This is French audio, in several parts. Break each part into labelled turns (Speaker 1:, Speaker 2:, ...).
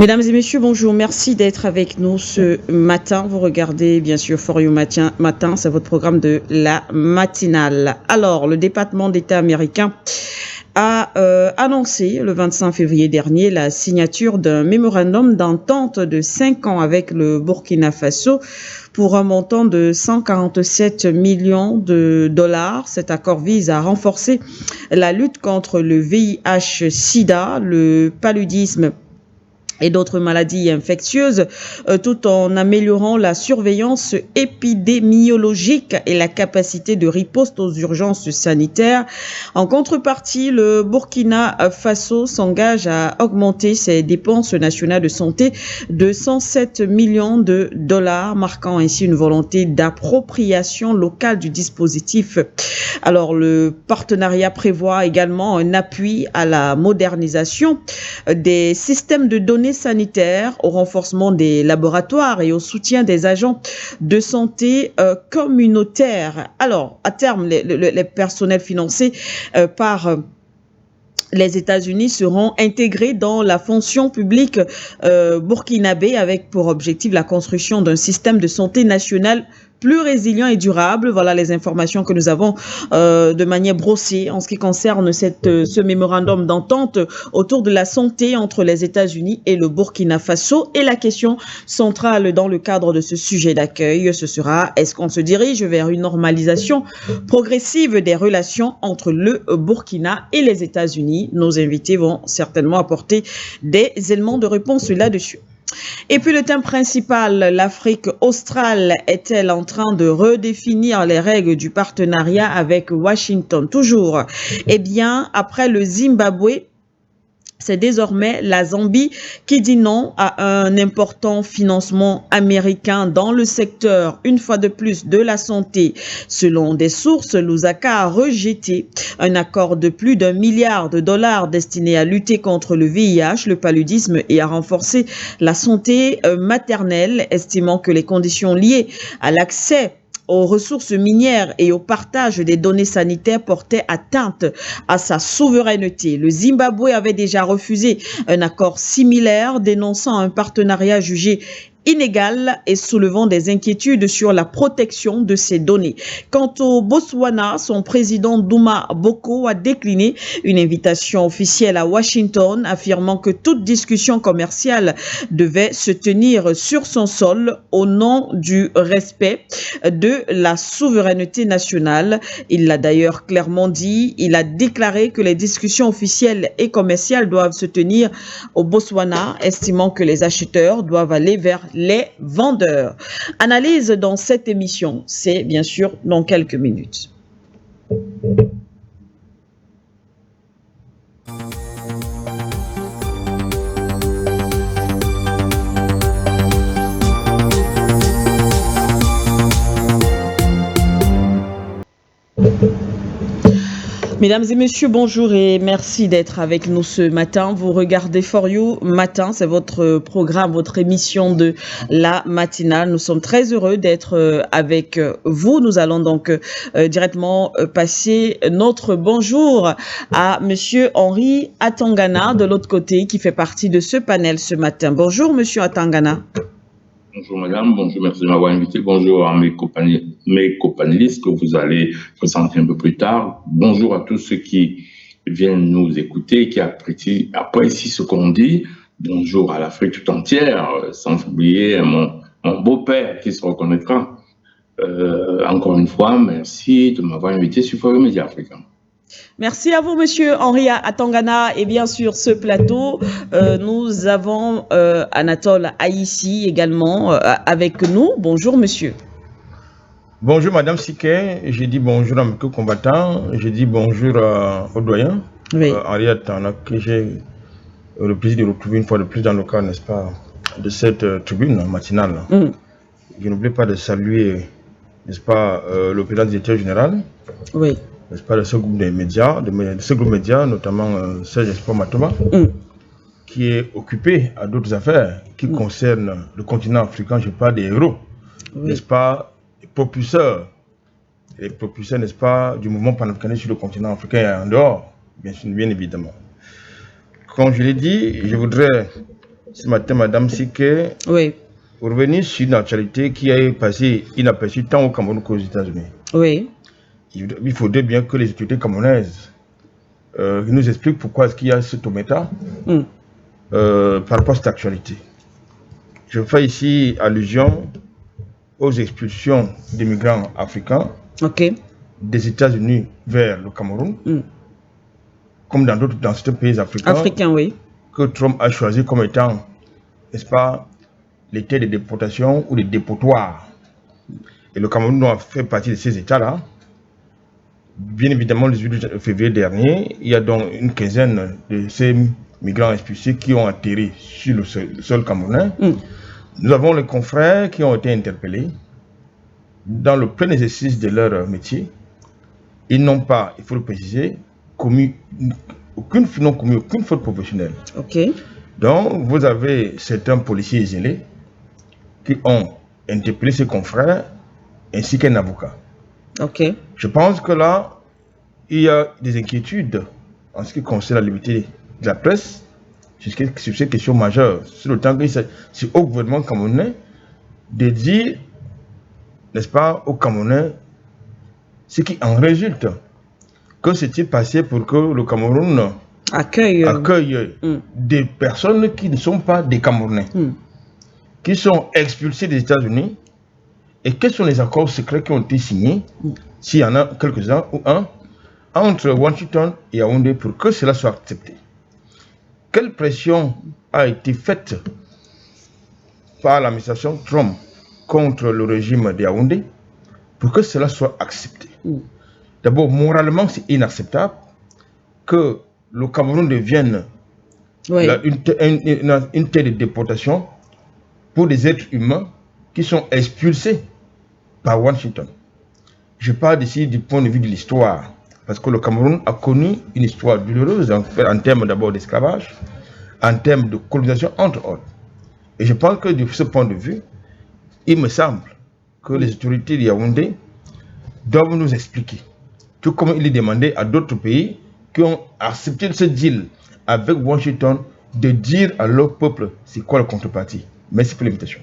Speaker 1: Mesdames et messieurs, bonjour. Merci d'être avec nous ce matin. Vous regardez bien sûr For You Matin, c'est votre programme de la matinale. Alors, le département d'État américain a annoncé le 25 février dernier la signature d'un mémorandum d'entente de 5 ans avec le Burkina Faso pour un montant de 147 millions de dollars. Cet accord vise à renforcer la lutte contre le VIH-Sida, le paludisme et d'autres maladies infectieuses, tout en améliorant la surveillance épidémiologique et la capacité de riposte aux urgences sanitaires. En contrepartie, le Burkina Faso s'engage à augmenter ses dépenses nationales de santé de 107 millions de dollars, marquant ainsi une volonté d'appropriation locale du dispositif. Alors, le partenariat prévoit également un appui à la modernisation des systèmes de données sanitaires, au renforcement des laboratoires et au soutien des agents de santé communautaires. Alors, à terme, les personnels financés par les États-Unis seront intégrés dans la fonction publique burkinabé avec pour objectif la construction d'un système de santé national plus résilient et durable. Voilà les informations que nous avons de manière brossée en ce qui concerne ce mémorandum d'entente autour de la santé entre les États-Unis et le Burkina Faso. Et la question centrale dans le cadre de ce sujet d'accueil, ce sera: est-ce qu'on se dirige vers une normalisation progressive des relations entre le Burkina et les États-Unis? Nos invités vont certainement apporter des éléments de réponse là-dessus. Et puis le thème principal, l'Afrique australe est-elle en train de redéfinir les règles du partenariat avec Washington? Toujours. Eh bien, après le Zimbabwe, c'est désormais la Zambie qui dit non à un important financement américain dans le secteur, une fois de plus, de la santé. Selon des sources, Lusaka a rejeté un accord de plus d'1 milliard de dollars destiné à lutter contre le VIH, le paludisme et à renforcer la santé maternelle, estimant que les conditions liées à l'accès aux ressources minières et au partage des données sanitaires portaient atteinte à sa souveraineté. Le Zimbabwe avait déjà refusé un accord similaire, dénonçant un partenariat jugé inégal et soulevant des inquiétudes sur la protection de ces données. Quant au Botswana, son président Duma Boko a décliné une invitation officielle à Washington, affirmant que toute discussion commerciale devait se tenir sur son sol au nom du respect de la souveraineté nationale. Il l'a d'ailleurs clairement dit, il a déclaré que les discussions officielles et commerciales doivent se tenir au Botswana, estimant que les acheteurs doivent aller vers les vendeurs. Analyse dans cette émission, c'est bien sûr dans quelques minutes. Mesdames et messieurs, bonjour et merci d'être avec nous ce matin. Vous regardez For You Matin, c'est votre programme, votre émission de la matinale. Nous sommes très heureux d'être avec vous. Nous allons donc directement passer notre bonjour à Monsieur Henri Atangana de l'autre côté qui fait partie de ce panel ce matin. Bonjour Monsieur Atangana.
Speaker 2: Bonjour madame, bonjour, merci de m'avoir invité. Bonjour à mes copanélistes que vous allez présenter un peu plus tard. Bonjour à tous ceux qui viennent nous écouter, qui apprécient ce qu'on dit. Bonjour à l'Afrique tout entière, sans oublier mon beau-père qui se reconnaîtra. Encore une fois, merci de m'avoir invité sur For You Média Africain.
Speaker 1: Merci à vous, Monsieur Henri Atangana. Et bien sûr, ce plateau, nous avons Anatole Aïssi également avec nous. Bonjour, monsieur.
Speaker 3: Bonjour, Madame Siké. J'ai dit bonjour à mes combattants. J'ai dit bonjour au doyen,
Speaker 1: oui.
Speaker 3: Henri Atangana, que j'ai le plaisir de retrouver une fois de plus dans le cadre, n'est-ce pas, de cette tribune matinale. Je n'oublie pas de saluer, n'est-ce pas, le président du directeur général.
Speaker 1: Oui.
Speaker 3: N'est-ce pas, de ce groupe de médias, notamment Serge Espoir Matoba, qui est occupé à d'autres affaires qui concernent le continent africain. Je parle des héros, n'est-ce pas, les propulseurs, n'est-ce pas, du mouvement panafricaniste sur le continent africain et en dehors, bien évidemment. Comme je l'ai dit, je voudrais ce matin, Madame Siké,
Speaker 1: Oui.
Speaker 3: pour revenir sur une actualité qui est passée inaperçue tant au Cameroun qu'aux États-Unis.
Speaker 1: Oui.
Speaker 3: Il faudrait bien que les autorités camerounaises nous expliquent pourquoi est-ce qu'il y a ce tométa par rapport à cette actualité. Je fais ici allusion aux expulsions des migrants africains des États-Unis vers le Cameroun, comme dans certains pays africains,
Speaker 1: oui,
Speaker 3: que Trump a choisi comme étant, n'est-ce pas, les terres de déportation ou des dépotoirs. Et le Cameroun doit faire partie de ces États-là. Bien évidemment, le 18 février dernier, il y a donc une quinzaine de ces migrants expulsés qui ont atterri sur le sol camerounais. Nous avons les confrères qui ont été interpellés dans le plein exercice de leur métier. Ils n'ont pas, il faut le préciser, commis aucune faute professionnelle. Donc, vous avez certains policiers zélés qui ont interpellé ses confrères ainsi qu'un avocat. Je pense que là, il y a des inquiétudes en ce qui concerne la liberté de la presse sur ces questions majeures. Sur le temps que c'est au gouvernement camerounais de dire, n'est-ce pas, aux Camerounais ce qui en résulte. Que s'est-il passé pour que le Cameroun accueille des personnes qui ne sont pas des Camerounais, qui sont expulsées des États-Unis, et quels sont les accords secrets qui ont été signés, s'il y en a quelques-uns ou un, entre Washington et Yaoundé pour que cela soit accepté. Quelle pression a été faite par l'administration Trump contre le régime de Yaoundé pour que cela soit accepté? D'abord, moralement, c'est inacceptable que le Cameroun devienne une terre de déportation pour des êtres humains qui sont expulsés par Washington. Je parle ici du point de vue de l'histoire, parce que le Cameroun a connu une histoire douloureuse en termes d'abord d'esclavage, en termes de colonisation, entre autres. Et je pense que de ce point de vue, il me semble que les autorités de Yaoundé doivent nous expliquer, tout comme il est demandé à d'autres pays qui ont accepté ce deal avec Washington, de dire à leur peuple c'est quoi la contrepartie. Merci pour l'invitation.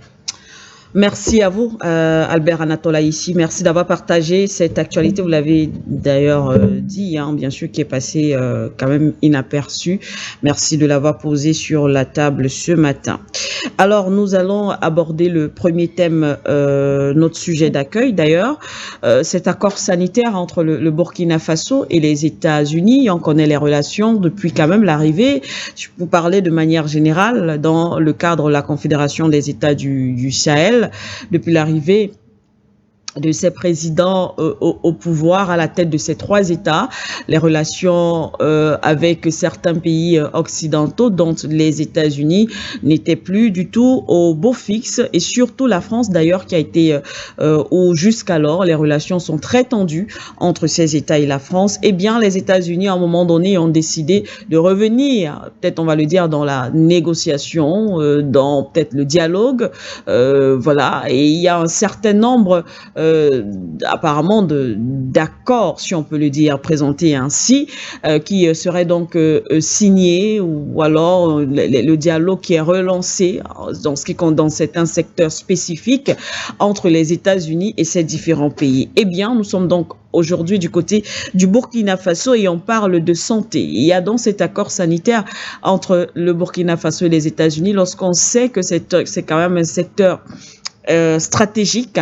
Speaker 1: Merci à vous, Albert Anatola ici. Merci d'avoir partagé cette actualité. Vous l'avez d'ailleurs dit, hein, bien sûr, qui est passée quand même inaperçue. Merci de l'avoir posé sur la table ce matin. Alors, nous allons aborder le premier thème, notre sujet d'accueil d'ailleurs. Cet accord sanitaire entre le Burkina Faso et les États-Unis. On connaît les relations depuis quand même l'arrivée. Je vous parlais de manière générale dans le cadre de la Confédération des États du Sahel. Depuis l'arrivée de ces présidents au pouvoir, à la tête de ces trois États, les relations avec certains pays occidentaux, dont les États-Unis, n'étaient plus du tout au beau fixe, et surtout la France d'ailleurs, qui a été, où jusqu'alors les relations sont très tendues entre ces États et la France. Eh bien, les États-Unis, à un moment donné, ont décidé de revenir, peut-être on va le dire, dans la négociation, dans peut-être le dialogue, voilà, et il y a un certain nombre apparemment d'accords, si on peut le dire, présentés ainsi, qui seraient donc signés, ou alors le dialogue qui est relancé dans certains secteurs spécifiques entre les États-Unis et ces différents pays. Eh bien, nous sommes donc aujourd'hui du côté du Burkina Faso et on parle de santé. Il y a donc cet accord sanitaire entre le Burkina Faso et les États-Unis lorsqu'on sait que c'est quand même un secteur stratégique,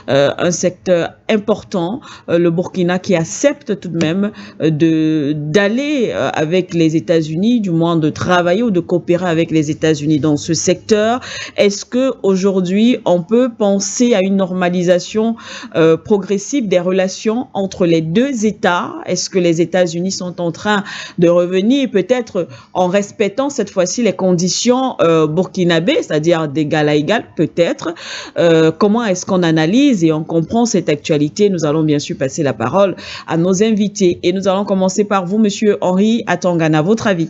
Speaker 1: un secteur important, le Burkina qui accepte tout de même d'aller avec les États-Unis, du moins de travailler ou de coopérer avec les États-Unis dans ce secteur. Est-ce que aujourd'hui on peut penser à une normalisation progressive des relations entre les deux États? Est-ce que les États-Unis sont en train de revenir, peut-être en respectant cette fois-ci les conditions burkinabées, c'est-à-dire d'égal à égal? Peut-être. Comment est-ce qu'on analyse et on comprend cette actualité? Nous allons bien sûr passer la parole à nos invités. Et nous allons commencer par vous, Monsieur Henri Atangana. Votre avis?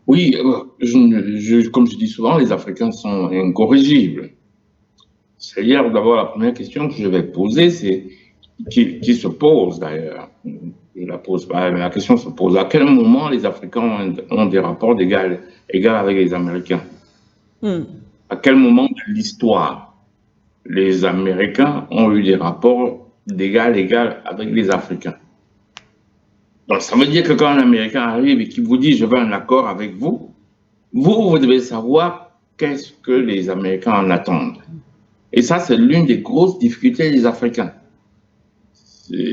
Speaker 2: Oui, comme je dis souvent, les Africains sont incorrigibles. C'est-à-dire, d'abord, la première question que je vais poser, c'est qui se pose d'ailleurs. Je la pose pas, mais la question se pose. À quel moment les Africains ont des rapports d'égal avec les Américains? À quel moment de l'histoire les Américains ont eu des rapports d'égal avec les Africains? Donc, ça veut dire que quand un Américain arrive et qu'il vous dit « je veux un accord avec vous », vous devez savoir qu'est-ce que les Américains en attendent. Et ça, c'est l'une des grosses difficultés des Africains.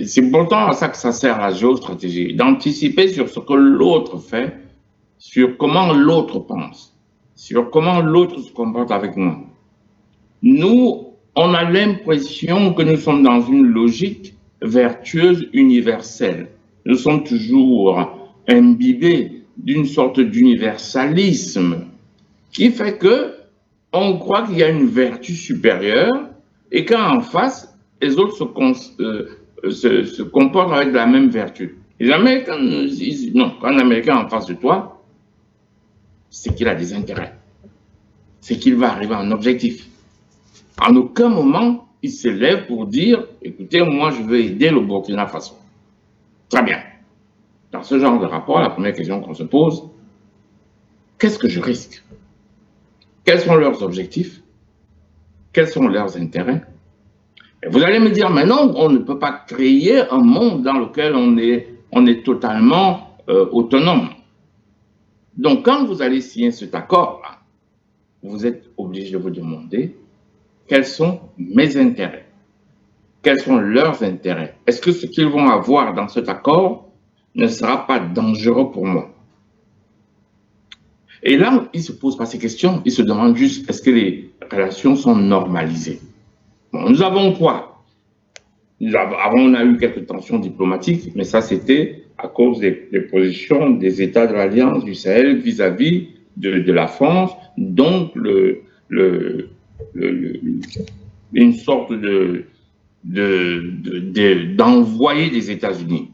Speaker 2: C'est pourtant à ça que ça sert la géostratégie, d'anticiper sur ce que l'autre fait, sur comment l'autre pense, sur comment l'autre se comporte avec moi. Nous, on a l'impression que nous sommes dans une logique vertueuse universelle. Nous sommes toujours imbibés d'une sorte d'universalisme qui fait que on croit qu'il y a une vertu supérieure et qu'en face, les autres se comportent avec la même vertu. Les Américains disent non, quand un Américain en face de toi, c'est qu'il a des intérêts, c'est qu'il va arriver à un objectif. En aucun moment, il se lève pour dire écoutez, moi je veux aider le Burkina Faso. Très bien. Dans ce genre de rapport, la première question qu'on se pose, qu'est-ce que je risque? Quels sont leurs objectifs? Quels sont leurs intérêts? Et vous allez me dire, mais non, on ne peut pas créer un monde dans lequel on est totalement autonome. Donc, quand vous allez signer cet accord-là, vous êtes obligé de vous demander quels sont mes intérêts? Quels sont leurs intérêts? Est-ce que ce qu'ils vont avoir dans cet accord ne sera pas dangereux pour moi? Et là, ils ne se posent pas ces questions, ils se demandent juste, est-ce que les relations sont normalisées? Bon, nous avons quoi? Avant, on a eu quelques tensions diplomatiques, mais ça, c'était à cause des positions des États de l'Alliance du Sahel vis-à-vis de la France, donc une sorte d'envoyé des États-Unis.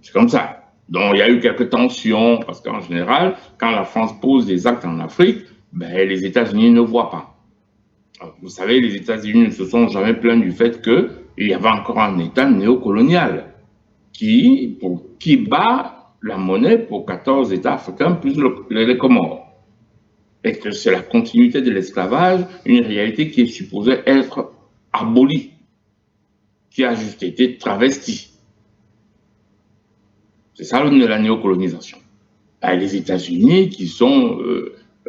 Speaker 2: C'est comme ça. Donc, il y a eu quelques tensions, parce qu'en général, quand la France pose des actes en Afrique, ben, les États-Unis ne voient pas. Alors, vous savez, les États-Unis ne se sont jamais plaints du fait qu'il y avait encore un État néocolonial qui bat la monnaie pour 14 États africains plus les Comores. Et que c'est la continuité de l'esclavage, une réalité qui est supposée être abolie, qui a juste été travestie. C'est ça la néocolonisation. Les États-Unis qui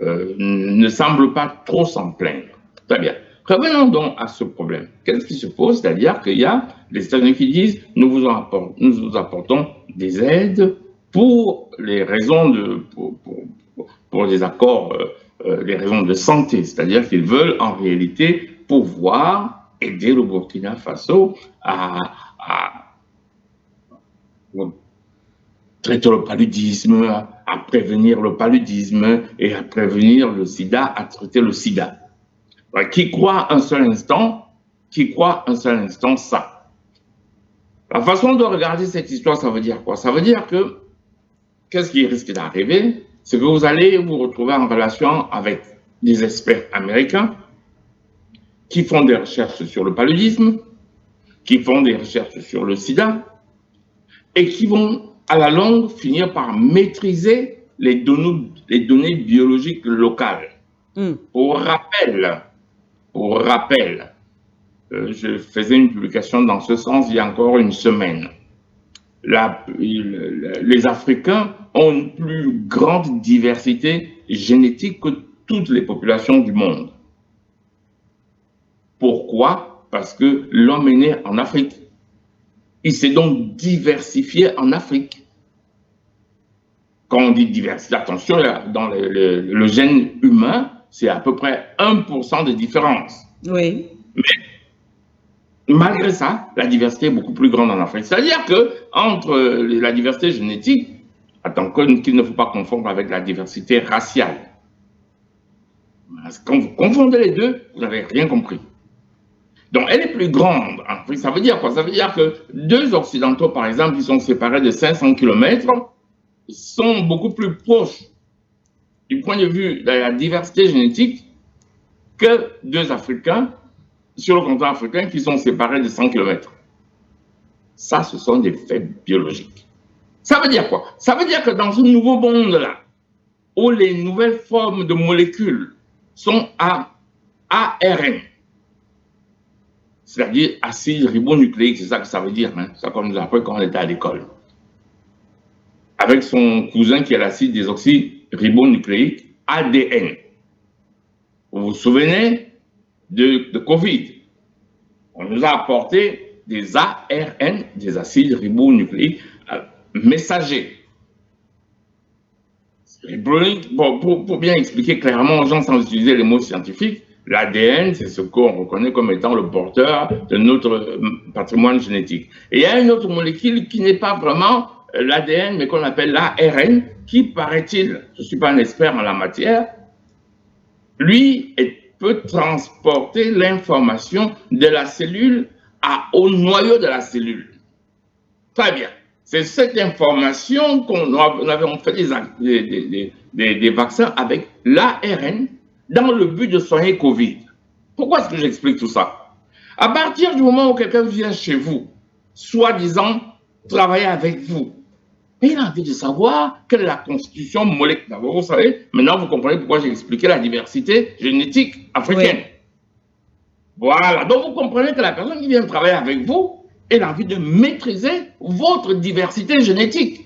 Speaker 2: ne semblent pas trop s'en plaindre. Très bien. Revenons donc à ce problème. Qu'est-ce qui se pose? C'est-à-dire qu'il y a les États-Unis qui disent nous vous apportons des aides pour les raisons pour des accords, les raisons de santé. C'est-à-dire qu'ils veulent en réalité pouvoir aider le Burkina Faso à traiter le paludisme, à prévenir le paludisme et à prévenir le sida, à traiter le sida. Qui croit un seul instant ça? La façon de regarder cette histoire, ça veut dire quoi? Ça veut dire que, qu'est-ce qui risque d'arriver? C'est que vous allez vous retrouver en relation avec des experts américains qui font des recherches sur le paludisme, qui font des recherches sur le sida, et qui vont, à la longue, finir par maîtriser les données biologiques locales. Pour rappel, je faisais une publication dans ce sens il y a encore une semaine. Les Africains ont une plus grande diversité génétique que toutes les populations du monde. Pourquoi? Parce que l'homme est né en Afrique. Il s'est donc diversifié en Afrique. Quand on dit diversité, attention, dans le gène humain, c'est à peu près 1% de différence.
Speaker 1: Oui.
Speaker 2: Mais malgré ça, la diversité est beaucoup plus grande en Afrique. C'est-à-dire qu'entre la diversité génétique, qu'il ne faut pas confondre avec la diversité raciale. Quand vous confondez les deux, vous n'avez rien compris. Donc, elle est plus grande en Afrique. Ça veut dire quoi? Ça veut dire que deux Occidentaux, par exemple, qui sont séparés de 500 km, sont beaucoup plus proches du point de vue de la diversité génétique que deux Africains sur le continent africain qui sont séparés de 100 km. Ça, ce sont des faits biologiques. Ça veut dire quoi? Ça veut dire que dans ce nouveau monde-là, où les nouvelles formes de molécules sont à ARN, c'est-à-dire acide ribonucléique, c'est ça que ça veut dire, hein? Ça qu'on nous apprend quand on était à l'école. Avec son cousin qui est l'acide désoxyribonucléique, ADN. Vous vous souvenez de Covid? On nous a apporté des ARN, des acides ribonucléiques messagers. Pour bien expliquer clairement aux gens sans utiliser les mots scientifiques, l'ADN, c'est ce qu'on reconnaît comme étant le porteur de notre patrimoine génétique. Et il y a une autre molécule qui n'est pas vraiment l'ADN, mais qu'on appelle l'ARN, qui, paraît-il, je ne suis pas un expert en la matière, lui peut transporter l'information de la cellule au noyau de la cellule. Très bien. C'est cette information qu'on avait fait des vaccins avec l'ARN dans le but de soigner Covid. Pourquoi est-ce que j'explique tout ça? À partir du moment où quelqu'un vient chez vous, soi-disant travailler avec vous, et il a envie de savoir quelle est la constitution moléculaire. Vous savez, maintenant vous comprenez pourquoi j'ai expliqué la diversité génétique africaine. Oui. Voilà, donc vous comprenez que la personne qui vient travailler avec vous, elle a envie de maîtriser votre diversité génétique.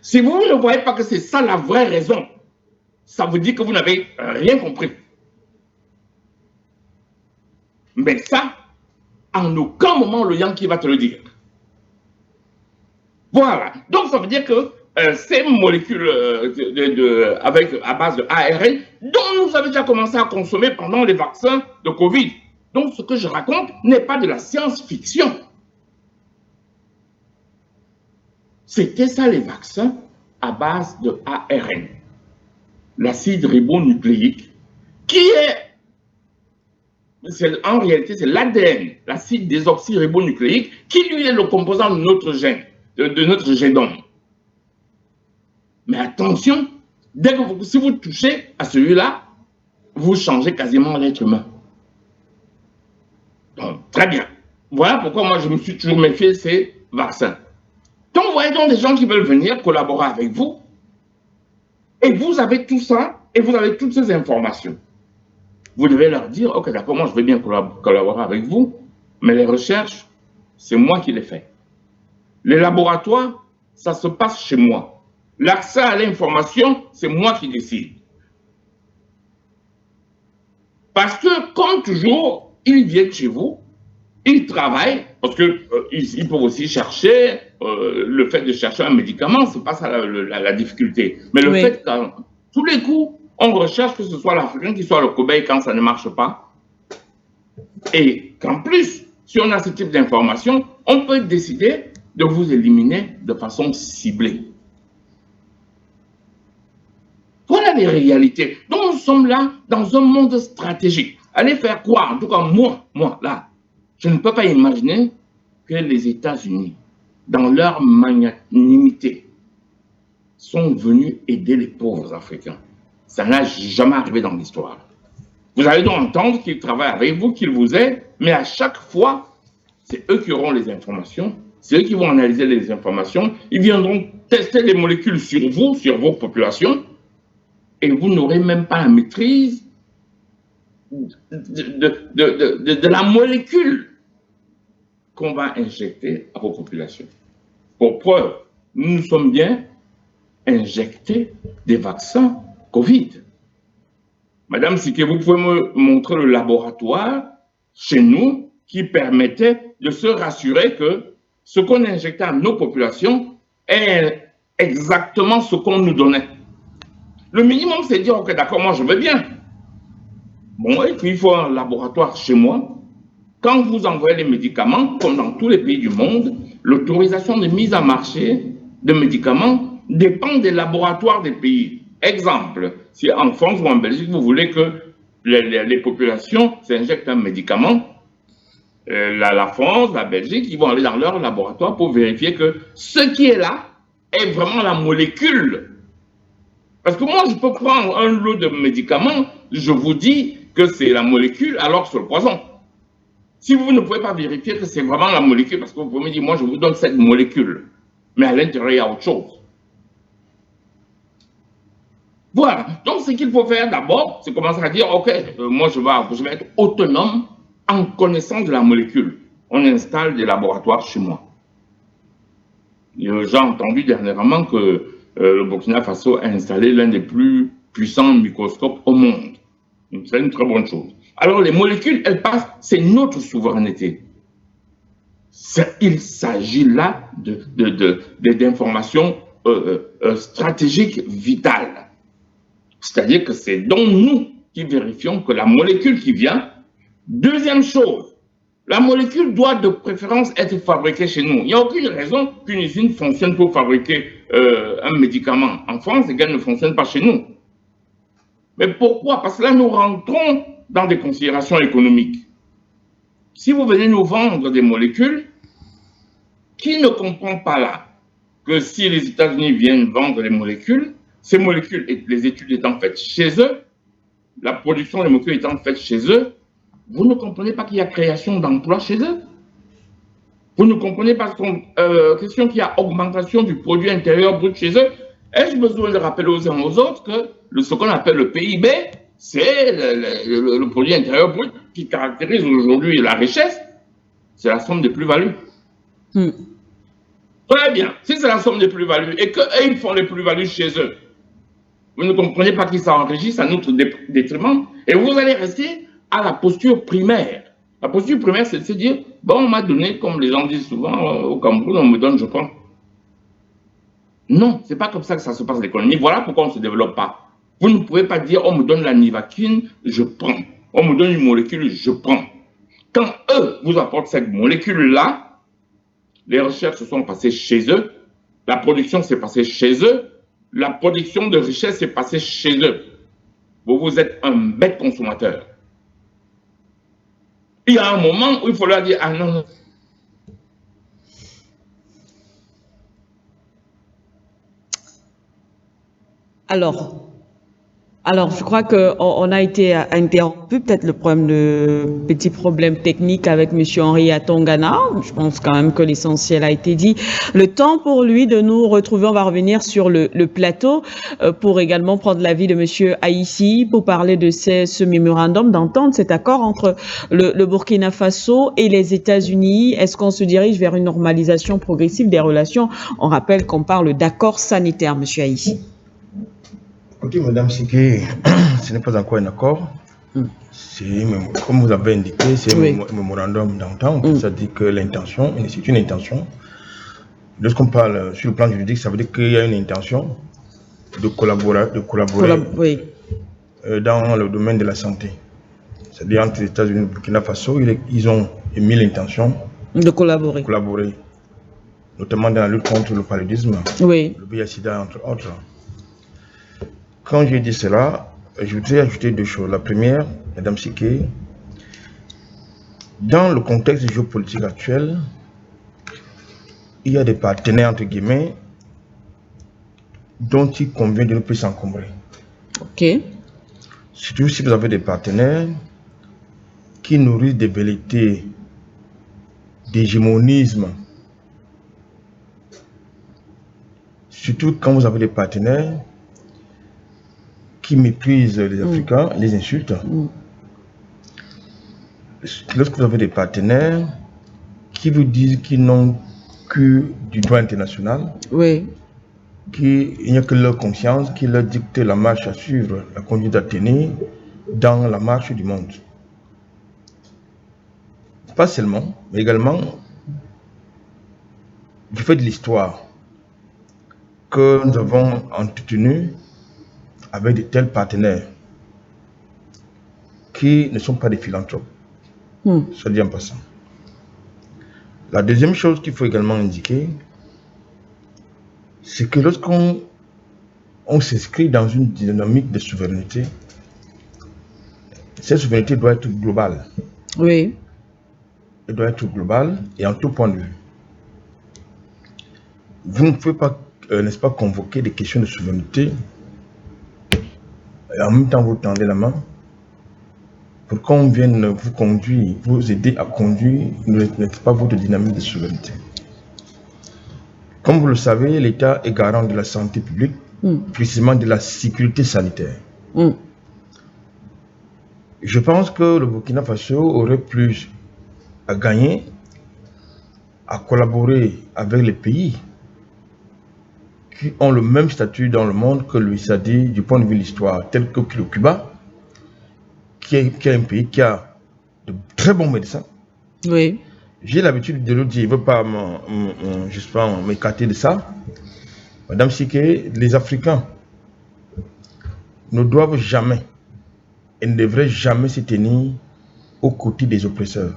Speaker 2: Si vous ne voyez pas que c'est ça la vraie raison, ça vous dit que vous n'avez rien compris. Mais ça, en aucun moment le Yankee va te le dire. Voilà, donc ça veut dire que ces molécules à base de ARN, dont nous avons déjà commencé à consommer pendant les vaccins de Covid. Donc ce que je raconte n'est pas de la science-fiction. C'était ça les vaccins à base de ARN, l'acide ribonucléique, qui en réalité c'est l'ADN, l'acide désoxyribonucléique, qui lui est le composant de notre gène. De notre génome. Mais attention, si vous touchez à celui-là, vous changez quasiment l'être humain. Donc, très bien. Voilà pourquoi moi je me suis toujours méfié de ces vaccins. Donc, vous voyez donc des gens qui veulent venir collaborer avec vous, et vous avez tout ça, et vous avez toutes ces informations. Vous devez leur dire, ok, d'accord, moi je vais bien collaborer avec vous, mais les recherches, c'est moi qui les fais. Les laboratoires, ça se passe chez moi. L'accès à l'information, c'est moi qui décide. Parce que, comme toujours, ils viennent chez vous, ils travaillent, parce qu'ils peuvent aussi chercher, le fait de chercher un médicament, c'est pas ça la difficulté. Mais le fait qu'à tous les coups, on recherche que ce soit l'Africain qui soit le cobaye quand ça ne marche pas. Et qu'en plus, si on a ce type d'information, on peut décider de vous éliminer de façon ciblée. Voilà les réalités. Donc nous sommes là dans un monde stratégique. Allez faire croire, en tout cas moi, là, je ne peux pas imaginer que les États-Unis, dans leur magnanimité, sont venus aider les pauvres Africains. Ça n'a jamais arrivé dans l'histoire. Vous allez donc entendre qu'ils travaillent avec vous, qu'ils vous aident, mais à chaque fois, c'est eux qui auront les informations. C'est eux qui vont analyser les informations. Ils viendront tester les molécules sur vous, sur vos populations, et vous n'aurez même pas la maîtrise de la molécule qu'on va injecter à vos populations. Pour preuve, nous sommes bien injectés des vaccins Covid. Madame Siké, vous pouvez me montrer le laboratoire chez nous qui permettait de se rassurer que ce qu'on injectait à nos populations est exactement ce qu'on nous donnait. Le minimum, c'est de dire, ok, d'accord, moi je veux bien. Bon, et puis il faut un laboratoire chez moi. Quand vous envoyez les médicaments, comme dans tous les pays du monde, l'autorisation de mise en marché de médicaments dépend des laboratoires des pays. Exemple, si en France ou en Belgique, vous voulez que les populations s'injectent un médicament, la France, la Belgique, ils vont aller dans leur laboratoire pour vérifier que ce qui est là est vraiment la molécule. Parce que moi, je peux prendre un lot de médicaments, je vous dis que c'est la molécule alors que c'est le poison. Si vous ne pouvez pas vérifier que c'est vraiment la molécule, parce que vous pouvez me dire, moi, je vous donne cette molécule, mais à l'intérieur, il y a autre chose. Voilà. Donc, ce qu'il faut faire d'abord, c'est commencer à dire, OK, moi, je vais être autonome en connaissance de la molécule. On installe des laboratoires chez moi. J'ai entendu dernièrement que le Burkina Faso a installé l'un des plus puissants microscopes au monde. C'est une très bonne chose. Alors, les molécules, elles passent, c'est notre souveraineté. Il s'agit là d'informations stratégiques vitales. C'est-à-dire que c'est donc nous qui vérifions que la molécule qui vient. Deuxième chose, la molécule doit de préférence être fabriquée chez nous. Il n'y a aucune raison qu'une usine fonctionne pour fabriquer un médicament en France et qu'elle ne fonctionne pas chez nous. Mais pourquoi? Parce que là, nous rentrons dans des considérations économiques. Si vous venez nous vendre des molécules, qui ne comprend pas là que si les États-Unis viennent vendre les molécules, ces molécules, les études étant faites chez eux, la production des molécules étant faite chez eux, vous ne comprenez pas qu'il y a création d'emplois chez eux? Vous ne comprenez pas question qu'il y a augmentation du produit intérieur brut chez eux? Ai-je besoin de rappeler aux uns aux autres que ce qu'on appelle le PIB, c'est le produit intérieur brut qui caractérise aujourd'hui la richesse, c'est la somme des plus-values. Très bien. Si c'est la somme des plus-values et qu'ils font les plus-values chez eux, vous ne comprenez pas qu'ils s'enrichissent à notre détriment et vous allez rester à la posture primaire. La posture primaire, c'est de se dire, bon, on m'a donné, comme les gens disent souvent au Cameroun, on me donne, je prends. Non, c'est pas comme ça que ça se passe l'économie. Voilà pourquoi on ne se développe pas. Vous ne pouvez pas dire, on me donne la nivaquine, je prends. On me donne une molécule, je prends. Quand eux vous apportent cette molécule-là, les recherches se sont passées chez eux, la production s'est passée chez eux, la production de richesse s'est passée chez eux. Vous êtes un bête consommateur. Il y a un moment où il faut leur dire, ah non, non.
Speaker 1: Alors, je crois qu'on a été interrompu, peut-être le petit problème technique avec M. Henri Atongana. Je pense quand même que l'essentiel a été dit. Le temps pour lui de nous retrouver, on va revenir sur le plateau pour également prendre l'avis de M. Haïssi pour parler de ce mémorandum d'entente, cet accord entre le Burkina Faso et les États-Unis. Est-ce qu'on se dirige vers une normalisation progressive des relations? On rappelle qu'on parle d'accord sanitaire, M. Haïssi.
Speaker 3: Écoutez, Madame Siké, ce n'est pas encore un accord. Comme vous avez indiqué, c'est un mémorandum d'entente. Ça dit que l'intention, c'est une intention. Lorsqu'on parle sur le plan juridique, ça veut dire qu'il y a une intention de collaborer dans le domaine de la santé. C'est-à-dire entre les États-Unis et le Burkina Faso, ils ont émis l'intention
Speaker 1: de collaborer,
Speaker 3: notamment dans la lutte contre le paludisme, le VIH/SIDA, entre autres. Quand j'ai dit cela, je voudrais ajouter deux choses. La première, Madame Siké, dans le contexte géopolitique actuel, il y a des partenaires, entre guillemets, dont il convient de ne plus s'encombrer.
Speaker 1: Ok.
Speaker 3: Surtout si vous avez des partenaires qui nourrissent des velléités d'hégémonisme. Surtout quand vous avez des partenaires qui méprisent les Africains, les insultent. Lorsque vous avez des partenaires qui vous disent qu'ils n'ont que du droit international, qu'il n'y a que leur conscience qui leur dicte la marche à suivre, la conduite à tenir dans la marche du monde. Pas seulement, mais également du fait de l'histoire que nous avons entretenue avec de tels partenaires qui ne sont pas des philanthropes, soit dit en passant. La deuxième chose qu'il faut également indiquer, c'est que lorsqu'on s'inscrit dans une dynamique de souveraineté, cette souveraineté doit être globale.
Speaker 1: Oui.
Speaker 3: Elle doit être globale et en tout point de vue. Vous ne pouvez pas, n'est-ce pas, convoquer des questions de souveraineté et en même temps vous tendez la main pour qu'on vienne vous conduire, vous aider à conduire, n'est pas votre dynamique de souveraineté. Comme vous le savez, l'État est garant de la santé publique, précisément de la sécurité sanitaire. Je pense que le Burkina Faso aurait plus à gagner, à collaborer avec les pays qui ont le même statut dans le monde que lui, c'est-à-dire du point de vue de l'histoire, tel que le Cuba, qui est un pays qui a de très bons médecins.
Speaker 1: Oui.
Speaker 3: J'ai l'habitude de le dire, je ne veux pas m'écarter de ça. Madame Siké, les Africains ne doivent jamais et ne devraient jamais se tenir aux côtés des oppresseurs.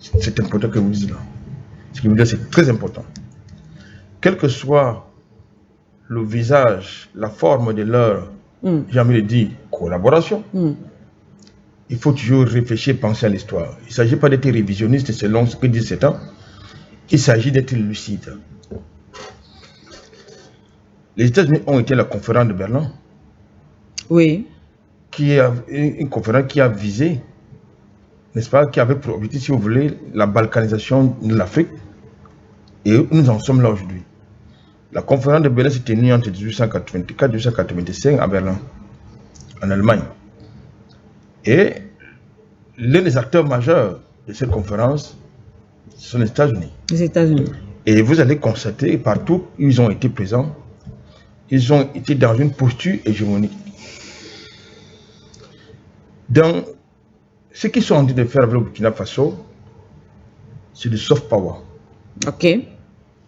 Speaker 3: C'est important que vous disiez là. Ce qui veut dire, c'est très important. Quel que soit le visage, la forme de leur, j'ai envie de dire, collaboration, il faut toujours réfléchir, penser à l'histoire. Il ne s'agit pas d'être révisionniste selon ce que disent certains. Il s'agit d'être lucide. Les États-Unis ont été à la conférence de Berlin.
Speaker 1: Oui.
Speaker 3: Qui est une conférence qui a visé, n'est-ce pas, qui avait pour objectif, si vous voulez, la balkanisation de l'Afrique. Et nous en sommes là aujourd'hui. La conférence de Berlin s'est tenue entre 1884 et 1885 à Berlin, en Allemagne. Et l'un des acteurs majeurs de cette conférence, ce sont les États-Unis.
Speaker 1: Les États-Unis.
Speaker 3: Et vous allez constater, partout où ils ont été présents, ils ont été dans une posture hégémonique. Dans ce qu'ils sont en train de faire avec le Burkina Faso, c'est du soft power.
Speaker 1: Ok.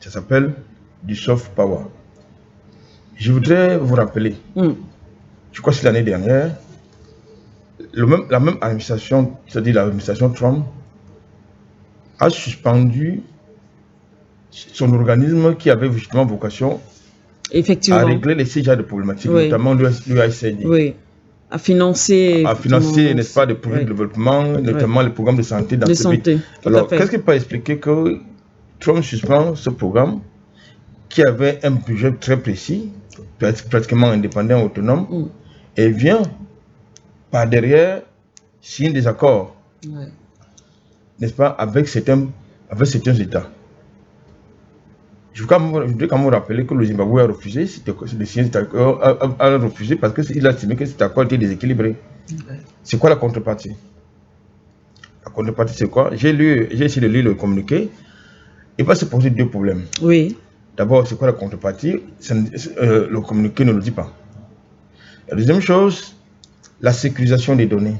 Speaker 3: Ça s'appelle du soft power. Je voudrais vous rappeler, je crois que c'est l'année dernière, la même administration, c'est-à-dire l'administration Trump, a suspendu son organisme qui avait justement vocation à régler ces genres de problématiques, notamment l'USAID.
Speaker 1: Oui. À financer,
Speaker 3: n'est-ce pas, des projets de développement, notamment les programmes de santé dans ce pays. Alors, qu'est-ce qui peut expliquer que Trump suspend ce programme qui avait un budget très précis, pratiquement indépendant, autonome, et vient par derrière signer des accords, n'est-ce pas, avec certains États. Je voudrais quand même vous rappeler que le Zimbabwe a refusé, a refusé parce qu'il a estimé que cet accord était déséquilibré. C'est quoi la contrepartie? La contrepartie, c'est quoi? J'ai essayé de lire le communiqué. Il va se poser deux problèmes.
Speaker 1: Oui.
Speaker 3: D'abord, c'est quoi la contrepartie? Le communiqué ne le dit pas. La deuxième chose, la sécurisation des données.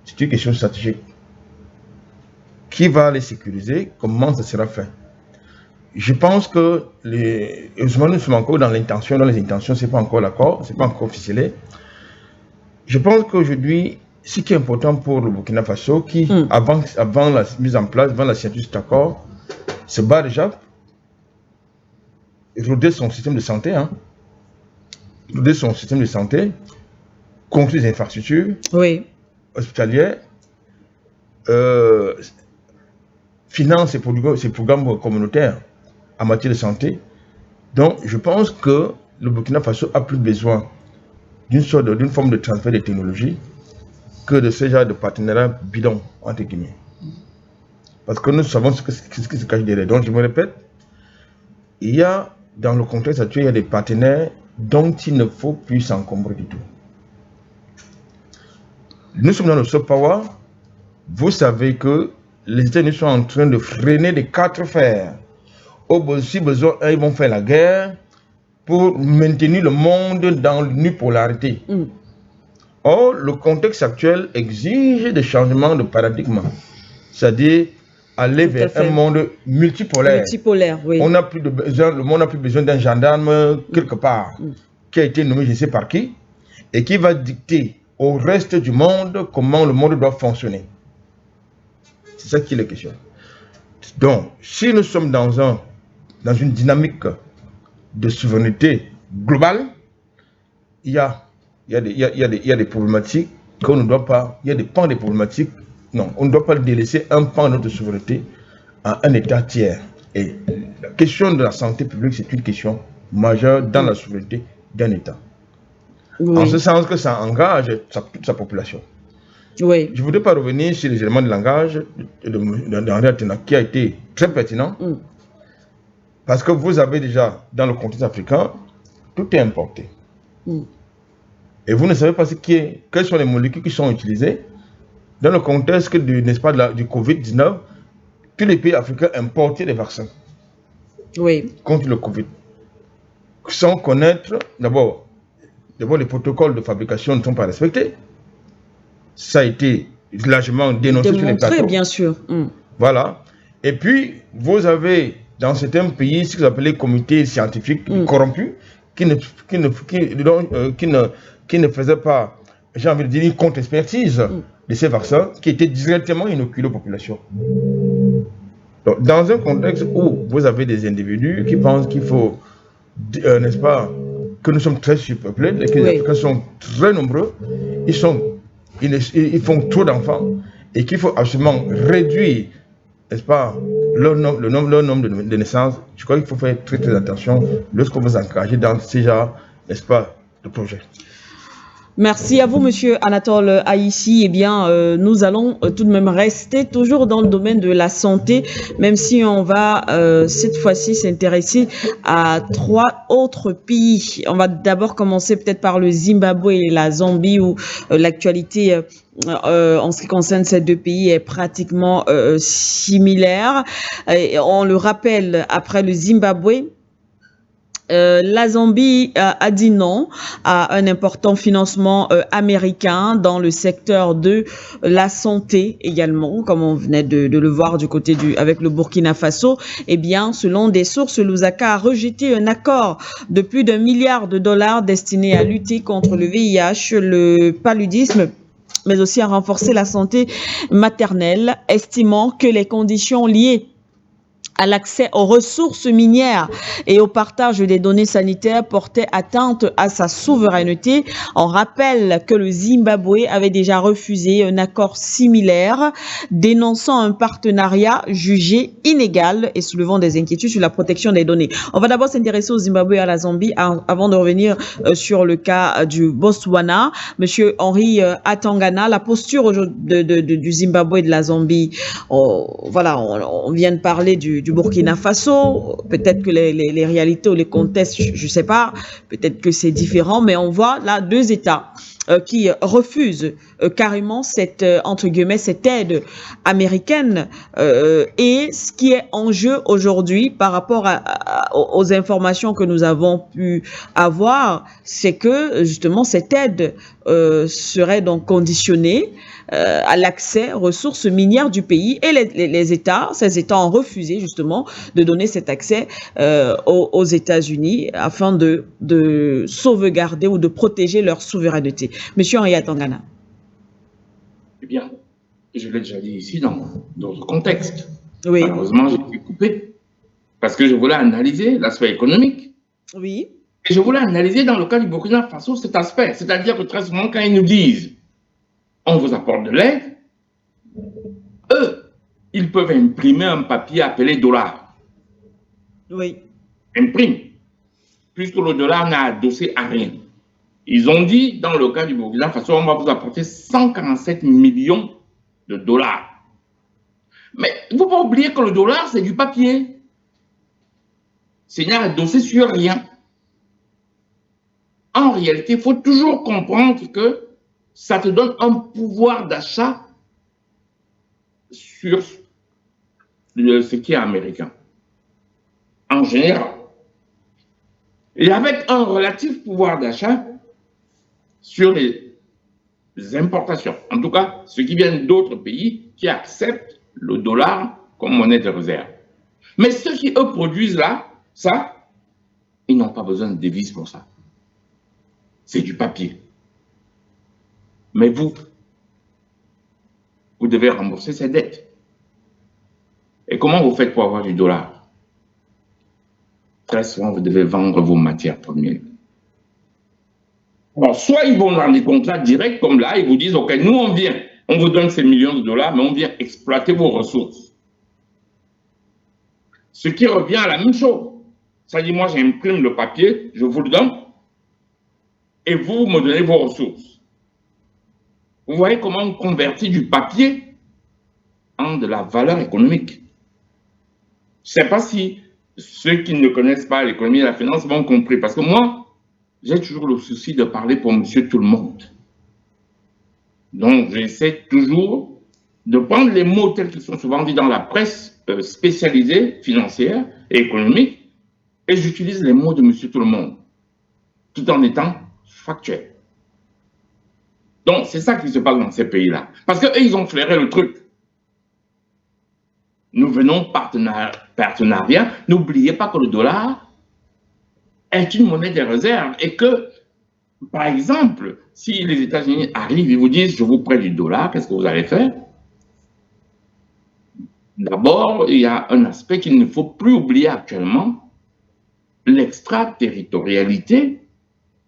Speaker 3: C'est une question stratégique. Qui va les sécuriser? Comment ça sera fait? Je pense que heureusement, nous sommes encore dans l'intention. Dans les intentions, ce n'est pas encore l'accord, ce n'est pas encore officiel. Je pense qu'aujourd'hui, ce qui est important pour le Burkina Faso, qui, avant la mise en place, avant la signature de cet accord, se bat déjà, roder son système de santé, construire des infrastructures hospitalières, finance ces programmes communautaires en matière de santé. Donc, je pense que le Burkina Faso a plus besoin d'une forme de transfert de technologie que de ce genre de partenariat bidon, entre guillemets. Parce que nous savons ce qui se cache derrière. Donc, je me répète, il y a, dans le contexte actuel, il y a des partenaires dont il ne faut plus s'encombrer du tout. Nous sommes dans le soft power. Vous savez que les États-Unis sont en train de freiner des 4 fers. Si besoin, ils vont faire la guerre pour maintenir le monde dans l'unipolarité. Or, le contexte actuel exige des changements de paradigme, c'est-à-dire aller vers un monde multipolaire.
Speaker 1: Oui.
Speaker 3: Le monde n'a plus besoin d'un gendarme quelque part qui a été nommé je ne sais par qui et qui va dicter au reste du monde comment le monde doit fonctionner. C'est ça qui est la question. Donc, si nous sommes dans une dynamique de souveraineté globale, il y a des problématiques qu'on ne doit pas, il y a des pans des problématiques, non, on ne doit pas délaisser un pan de notre souveraineté à un État tiers. Et la question de la santé publique, c'est une question majeure dans la souveraineté d'un État. en ce sens que ça engage toute sa population.
Speaker 1: Oui.
Speaker 3: Je ne voudrais pas revenir sur les éléments de langage d'Henri Attengat qui a été très pertinent, parce que vous avez déjà, dans le contexte africain, tout est importé. Et vous ne savez pas quelles sont les molécules qui sont utilisées. Dans le contexte n'est-ce pas, du Covid-19, tous les pays africains importaient des vaccins contre le Covid. Sans connaître, d'abord, les protocoles de fabrication ne sont pas respectés. Ça a été largement dénoncé sur les plateaux.
Speaker 1: Bien sûr.
Speaker 3: Voilà. Et puis, vous avez dans certains pays ce que vous appelez comités scientifiques corrompus qui ne faisaient pas, j'ai envie de dire, une contre-expertise de ces vaccins qui étaient directement inoculés aux populations. Donc, dans un contexte où vous avez des individus qui pensent qu'il faut, n'est-ce pas, que nous sommes très surpeuplés, que les Africains sont très nombreux, ils font trop d'enfants et qu'il faut absolument réduire, n'est-ce pas, le nombre de naissances. Je crois qu'il faut faire très très attention lorsque vous engagez dans ces genres, n'est-ce pas, de projets.
Speaker 1: Merci à vous, Monsieur Anatole Aïssi. Eh bien, nous allons tout de même rester toujours dans le domaine de la santé, même si on va cette fois-ci s'intéresser à 3 autres pays. On va d'abord commencer peut-être par le Zimbabwe et la Zambie, où l'actualité en ce qui concerne ces 2 pays est pratiquement similaire. Et on le rappelle, après le Zimbabwe, la Zambie a dit non à un important financement américain dans le secteur de la santé également, comme on venait de le voir du côté avec le Burkina Faso. Eh bien, selon des sources, Lusaka a rejeté un accord de plus d'$1 milliard destiné à lutter contre le VIH, le paludisme, mais aussi à renforcer la santé maternelle, estimant que les conditions liées à l'accès aux ressources minières et au partage des données sanitaires portait atteinte à sa souveraineté. On rappelle que le Zimbabwe avait déjà refusé un accord similaire, dénonçant un partenariat jugé inégal et soulevant des inquiétudes sur la protection des données. On va d'abord s'intéresser au Zimbabwe et à la Zambie avant de revenir sur le cas du Botswana. Monsieur Henri Attengat, la posture du Zimbabwe et de la Zambie, voilà, on vient de parler du Burkina Faso, peut-être que les réalités ou les contextes, je ne sais pas, peut-être que c'est différent, mais on voit là 2 États qui refusent carrément cette, entre guillemets, cette aide américaine. Et ce qui est en jeu aujourd'hui par rapport aux informations que nous avons pu avoir, c'est que justement cette aide serait donc conditionnée à l'accès aux ressources minières du pays, et ces États ont refusé justement de donner cet accès aux États-Unis afin de sauvegarder ou de protéger leur souveraineté. Monsieur Henri Attengat.
Speaker 2: Eh bien, je l'ai déjà dit ici dans d'autres contextes.
Speaker 1: Oui.
Speaker 2: Malheureusement, j'ai été coupé parce que je voulais analyser l'aspect économique.
Speaker 1: Oui.
Speaker 2: Et je voulais analyser dans le cas du Burkina Faso cet aspect. C'est-à-dire que très souvent, quand ils nous disent on vous apporte de l'aide, eux, ils peuvent imprimer un papier appelé dollar.
Speaker 1: Oui.
Speaker 2: Imprime. Puisque le dollar n'a adossé à rien. Ils ont dit, dans le cas du Burkina Faso, on va vous apporter 147 millions de dollars. Mais il ne faut pas oublier que le dollar, c'est du papier. C'est n'a adossé sur rien. En réalité, il faut toujours comprendre que ça te donne un pouvoir d'achat sur ce qui est américain, en général. Et avec un relatif pouvoir d'achat sur les importations. En tout cas, ceux qui viennent d'autres pays qui acceptent le dollar comme monnaie de réserve. Mais ceux qui, eux, produisent là, ça, ils n'ont pas besoin de devises pour ça. C'est du papier. Mais vous devez rembourser ces dettes. Et comment vous faites pour avoir du dollar? Très souvent, vous devez vendre vos matières premières. Alors, soit ils vont dans des contrats directs comme là, ils vous disent, OK, nous on vient, on vous donne ces millions de dollars, mais on vient exploiter vos ressources. Ce qui revient à la même chose. Ça dit, moi j'imprime le papier, je vous le donne. et vous me donnez vos ressources. Vous voyez comment on convertit du papier en de la valeur économique. Je ne sais pas si ceux qui ne connaissent pas l'économie et la finance m'ont compris, parce que moi, j'ai toujours le souci de parler pour monsieur tout le monde. Donc, j'essaie toujours de prendre les mots tels qu'ils sont souvent dits dans la presse spécialisée, financière et économique, et j'utilise les mots de monsieur tout le monde, tout en étant factuel. Donc, c'est ça qui se passe dans ces pays-là. Parce qu'eux, ils ont flairé le truc. Nous venons partenariat. N'oubliez pas que le dollar est une monnaie des réserves et que, par exemple, si les États-Unis arrivent et vous disent « je vous prête du dollar », qu'est-ce que vous allez faire? D'abord, il y a un aspect qu'il ne faut plus oublier actuellement, l'extraterritorialité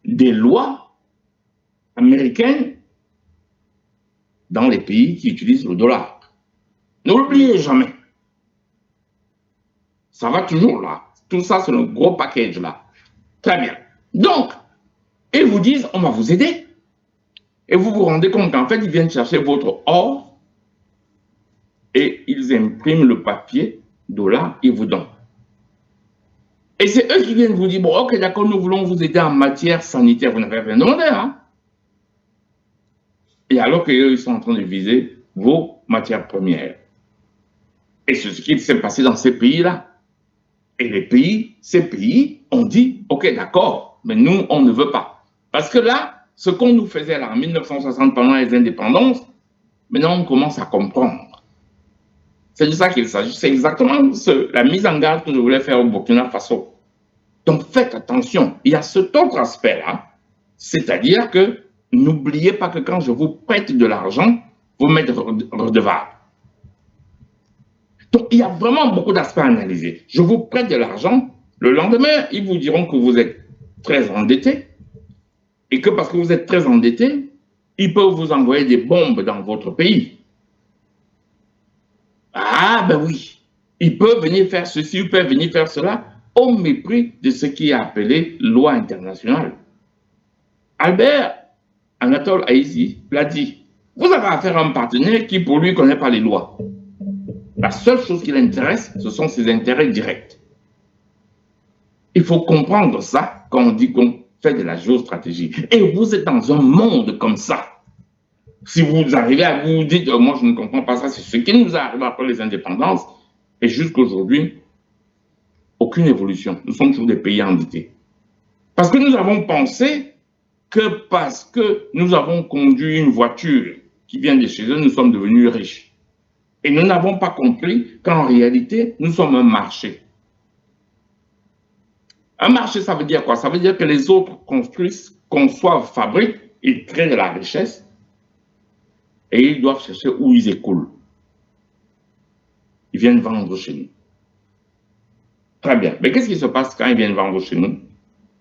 Speaker 2: des lois américaines dans les pays qui utilisent le dollar. Ne l'oubliez jamais. Ça va toujours là. Tout ça, c'est le gros package là. Très bien. Donc, ils vous disent, on va vous aider. Et vous vous rendez compte qu'en fait, ils viennent chercher votre or et ils impriment le papier, dollar, ils vous donnent. Et c'est eux qui viennent vous dire, bon, ok, d'accord, nous voulons vous aider en matière sanitaire. Vous n'avez rien demandé, hein? Et alors qu'eux, ils sont en train de viser vos matières premières. Et c'est ce qui s'est passé dans ces pays-là. Et les pays, ces pays ont dit, ok, d'accord, mais nous, on ne veut pas. Parce que là, ce qu'on nous faisait là en 1960 pendant les indépendances, maintenant on commence à comprendre. C'est de ça qu'il s'agit. C'est exactement la mise en garde que je voulais faire au Burkina Faso. Donc faites attention, il y a cet autre aspect-là, c'est-à-dire que n'oubliez pas que quand je vous prête de l'argent, vous m'êtes redevable. Donc, il y a vraiment beaucoup d'aspects à analyser. Je vous prête de l'argent, le lendemain, ils vous diront que vous êtes très endetté et que parce que vous êtes très endetté, ils peuvent vous envoyer des bombes dans votre pays. Ah, ben oui, ils peuvent venir faire ceci, ils peuvent venir faire cela au mépris de ce qui est appelé loi internationale. Albert Anatole Haïzi l'a dit, vous avez affaire à un partenaire qui, pour lui, ne connaît pas les lois. La seule chose qui l'intéresse, ce sont ses intérêts directs. Il faut comprendre ça quand on dit qu'on fait de la géostratégie. Et vous êtes dans un monde comme ça. Si vous arrivez à vous dire, moi je ne comprends pas ça, c'est ce qui nous arrive après les indépendances. Et jusqu'aujourd'hui, aucune évolution. Nous sommes toujours des pays endettés. Parce que nous avons pensé que parce que nous avons conduit une voiture qui vient de chez eux, nous sommes devenus riches. Et nous n'avons pas compris qu'en réalité, nous sommes un marché. Un marché, ça veut dire quoi? Ça veut dire que les autres construisent, conçoivent, fabriquent, ils créent de la richesse et ils doivent chercher où ils écoulent. Ils viennent vendre chez nous. Très bien. Mais qu'est-ce qui se passe quand ils viennent vendre chez nous?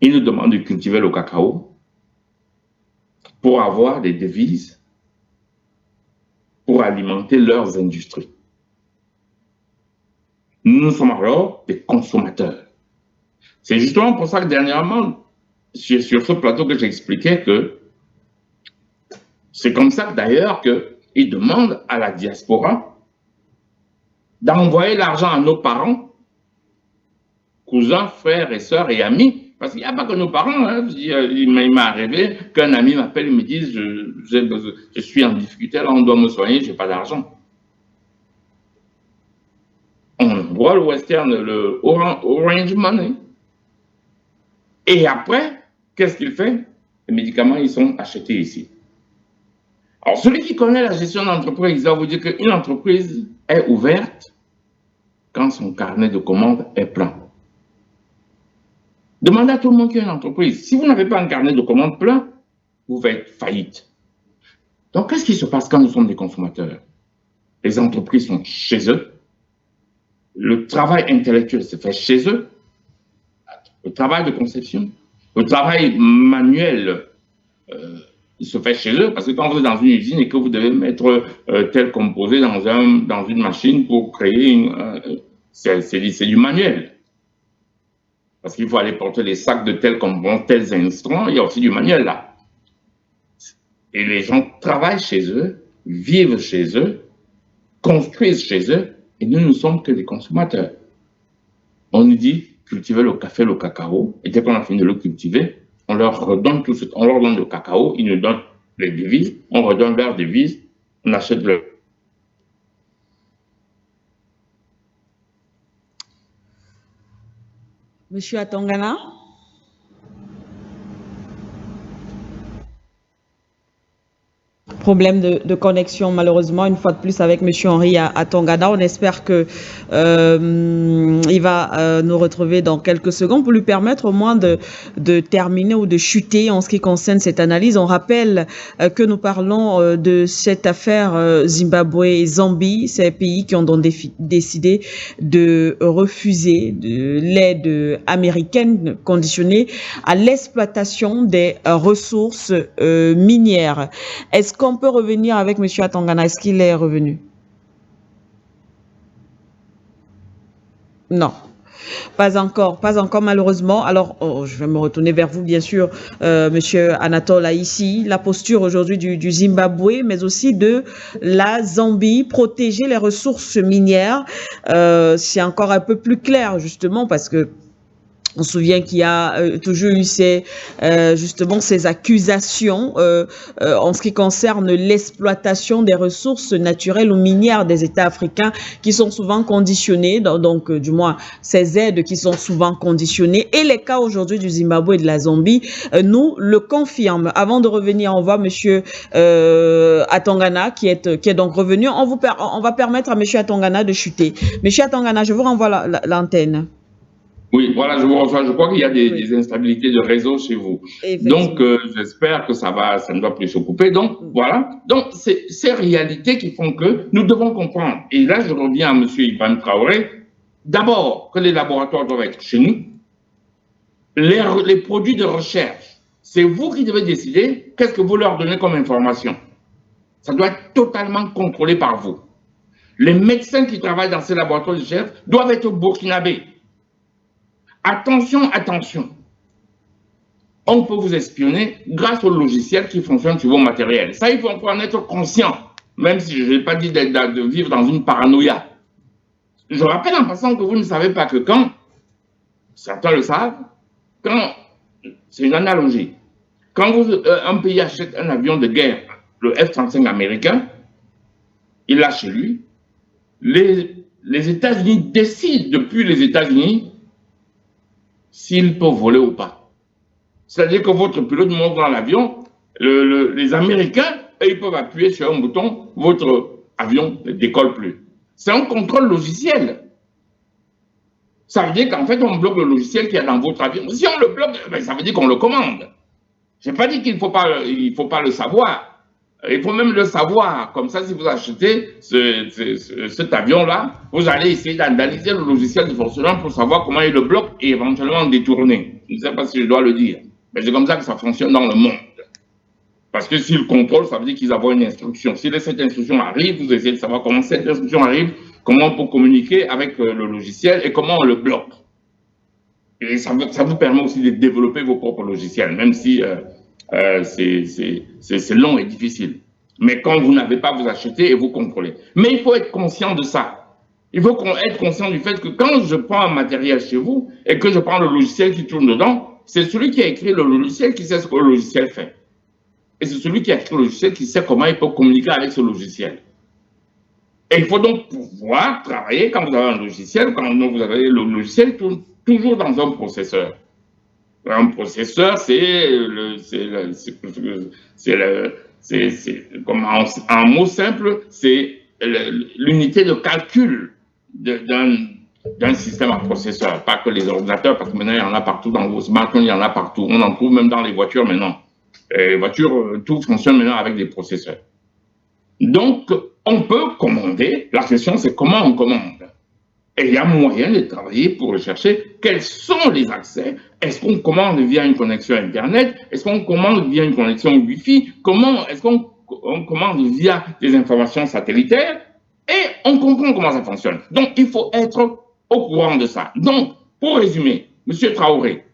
Speaker 2: Ils nous demandent de cultiver le cacao pour avoir des devises pour alimenter leurs industries. Nous sommes alors des consommateurs. C'est justement pour ça que dernièrement, sur ce plateau que j'expliquais que c'est comme ça d'ailleurs qu'ils demandent à la diaspora d'envoyer l'argent à nos parents, cousins, frères et sœurs et amis, parce qu'il n'y a pas que nos parents. Hein. Il m'est arrivé qu'un ami m'appelle et me dise je suis en difficulté, là on doit me soigner, je n'ai pas d'argent. On voit le Western, le Orange Money. Et après, qu'est-ce qu'il fait? Les médicaments, ils sont achetés ici. Alors, celui qui connaît la gestion d'entreprise, il va vous dire qu'une entreprise est ouverte quand son carnet de commandes est plein. Demandez à tout le monde qui a une entreprise. Si vous n'avez pas un carnet de commandes plein, vous faites faillite. Donc, qu'est-ce qui se passe quand nous sommes des consommateurs? Les entreprises sont chez eux. Le travail intellectuel se fait chez eux. Le travail de conception, le travail manuel se fait chez eux, parce que quand vous êtes dans une usine et que vous devez mettre tel composé dans une machine pour créer c'est du manuel. Parce qu'il faut aller porter les sacs de tels instruments. Il y a aussi du manuel là. Et les gens travaillent chez eux, vivent chez eux, construisent chez eux, et nous ne sommes que des consommateurs. On nous dit cultiver le café, le cacao, et dès qu'on a fini de le cultiver, on leur redonne tout ce, on leur donne le cacao, ils nous donnent les devises, on redonne leurs devises, on achète le.
Speaker 1: Monsieur Atongana? Problème de connexion malheureusement une fois de plus avec Monsieur Henri à Tongana. On espère que il va nous retrouver dans quelques secondes pour lui permettre au moins de terminer ou de chuter en ce qui concerne cette analyse. On rappelle que nous parlons de cette affaire Zimbabwe et Zambie, ces pays qui ont donc décidé de refuser de l'aide américaine conditionnée à l'exploitation des ressources minières. Est-ce qu'on peut revenir avec M. Atongana? Est-ce qu'il est revenu? Non. Pas encore malheureusement. Alors, je vais me retourner vers vous, bien sûr, Monsieur Anatole Aïssi. La posture aujourd'hui du Zimbabwe, mais aussi de la Zambie, protéger les ressources minières, c'est encore un peu plus clair, justement, parce que on se souvient qu'il y a toujours eu justement ces accusations en ce qui concerne l'exploitation des ressources naturelles ou minières des États africains qui sont souvent conditionnées, donc du moins ces aides qui sont souvent conditionnées. Et les cas aujourd'hui du Zimbabwe et de la Zambie nous le confirment. Avant de revenir, on voit Monsieur Atongana qui est donc revenu. On va permettre à Monsieur Atongana de chuter. Monsieur Atongana, je vous renvoie l'antenne.
Speaker 2: Oui, voilà, je vous reçois. Je crois qu'il y a des instabilités de réseau chez vous. Donc, j'espère que ça ne doit plus se couper. Donc, voilà. Donc, c'est ces réalités qui font que nous devons comprendre. Et là, je reviens à M. Ivan Traoré. D'abord, que les laboratoires doivent être chez nous. Les produits de recherche, c'est vous qui devez décider qu'est-ce que vous leur donnez comme information. Ça doit être totalement contrôlé par vous. Les médecins qui travaillent dans ces laboratoires de recherche doivent être burkinabés. Attention, attention. On peut vous espionner grâce au logiciel qui fonctionne sur vos matériels. Ça, il faut en être conscient, même si je n'ai pas dit de vivre dans une paranoïa. Je rappelle en passant que vous ne savez pas que quand, certains le savent, c'est une analogie, quand un pays achète un avion de guerre, le F-35 américain, il l'a chez lui, les États-Unis décident depuis les États-Unis s'il peut voler ou pas. C'est-à-dire que votre pilote monte dans l'avion, les Américains, ils peuvent appuyer sur un bouton, votre avion ne décolle plus. C'est un contrôle logiciel. Ça veut dire qu'en fait, on bloque le logiciel qu'il y a dans votre avion. Si on le bloque, ben, ça veut dire qu'on le commande. Je n'ai pas dit qu'il ne faut pas le savoir. Il faut même le savoir. Comme ça, si vous achetez cet avion-là, vous allez essayer d'analyser le logiciel de fonctionnement pour savoir comment il le bloque et éventuellement détourner. Je ne sais pas si je dois le dire. Mais c'est comme ça que ça fonctionne dans le monde. Parce que s'ils contrôlent, ça veut dire qu'ils ont une instruction. Si cette instruction arrive, vous essayez de savoir comment cette instruction arrive, comment on peut communiquer avec le logiciel et comment on le bloque. Et ça vous permet aussi de développer vos propres logiciels, même si c'est long et difficile. Mais quand vous n'avez pas, vous achetez et vous contrôlez. Mais il faut être conscient de ça. Il faut être conscient du fait que quand je prends un matériel chez vous et que je prends le logiciel qui tourne dedans, c'est celui qui a écrit le logiciel qui sait ce que le logiciel fait. Et c'est celui qui a écrit le logiciel qui sait comment il peut communiquer avec ce logiciel. Et il faut donc pouvoir travailler quand vous avez un logiciel, quand vous avez le logiciel toujours dans un processeur. Un processeur, comme en mot simple, c'est l'unité de calcul d'un système à processeur. Pas que les ordinateurs, parce que maintenant il y en a partout dans vos smartphones, il y en a partout. On en trouve même dans les voitures maintenant. Les voitures, tout fonctionne maintenant avec des processeurs. Donc, on peut commander. La question, c'est comment on commande. Et il y a moyen de travailler pour rechercher quels sont les accès. Est-ce qu'on commande via une connexion Internet? Est-ce qu'on commande via une connexion Wi-Fi? Est-ce qu'on commande via des informations satellitaires? Et on comprend comment ça fonctionne. Donc, il faut être au courant de ça. Donc, pour résumer, Monsieur Traoré,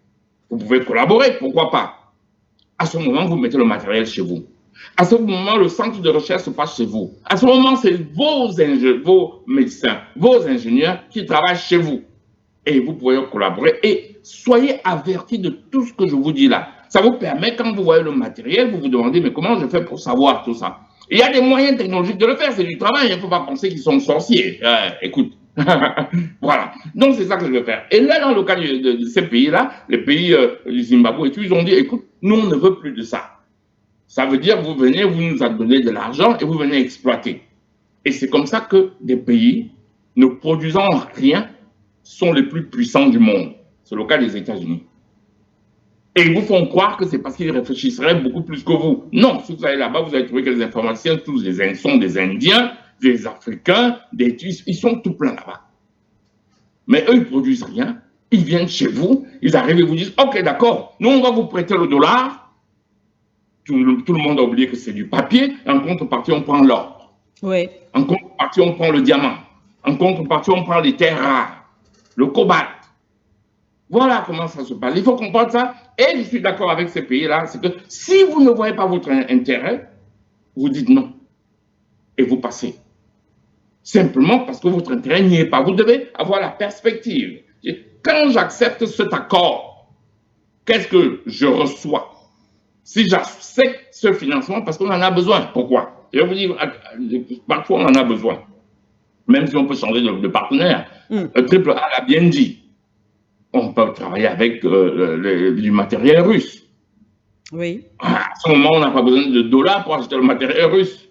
Speaker 2: vous pouvez collaborer, pourquoi pas? À ce moment, vous mettez le matériel chez vous. À ce moment, le centre de recherche se passe chez vous. À ce moment, c'est vos médecins, vos ingénieurs qui travaillent chez vous. Et vous pouvez collaborer et soyez avertis de tout ce que je vous dis là. Ça vous permet, quand vous voyez le matériel, vous vous demandez, mais comment je fais pour savoir tout ça? Il y a des moyens technologiques de le faire, c'est du travail, il ne faut pas penser qu'ils sont sorciers. Écoute, voilà. Donc, c'est ça que je veux faire. Et là, dans le cas de ces pays-là, les pays du Zimbabwe et tout, ils ont dit, écoute, nous, on ne veut plus de ça. Ça veut dire, vous venez, vous nous donnez de l'argent et vous venez exploiter. Et c'est comme ça que des pays ne produisant rien sont les plus puissants du monde. C'est le cas des États-Unis. Et ils vous font croire que c'est parce qu'ils réfléchisseraient beaucoup plus que vous. Non, si vous allez là-bas, vous allez trouver que les informaticiens, tous sont des Indiens, des Africains, ils sont tout pleins là-bas. Mais eux, ils ne produisent rien. Ils viennent chez vous, ils arrivent et vous disent, OK, d'accord, nous, on va vous prêter le dollar. Tout le monde a oublié que c'est du papier. En contrepartie, on prend l'or.
Speaker 1: Oui.
Speaker 2: En contrepartie, on prend le diamant. En contrepartie, on prend les terres rares, le cobalt. Voilà comment ça se passe. Il faut comprendre ça. Et je suis d'accord avec ces pays-là, c'est que si vous ne voyez pas votre intérêt, vous dites non. Et vous passez. Simplement parce que votre intérêt n'y est pas. Vous devez avoir la perspective. Quand j'accepte cet accord, qu'est-ce que je reçois? Si j'accepte ce financement, parce qu'on en a besoin. Pourquoi? Je vais vous dire, parfois on en a besoin. Même si on peut changer de partenaire. Triple A l'a bien dit. On peut travailler avec du matériel russe.
Speaker 1: Oui.
Speaker 2: À ce moment, on n'a pas besoin de dollars pour acheter le matériel russe.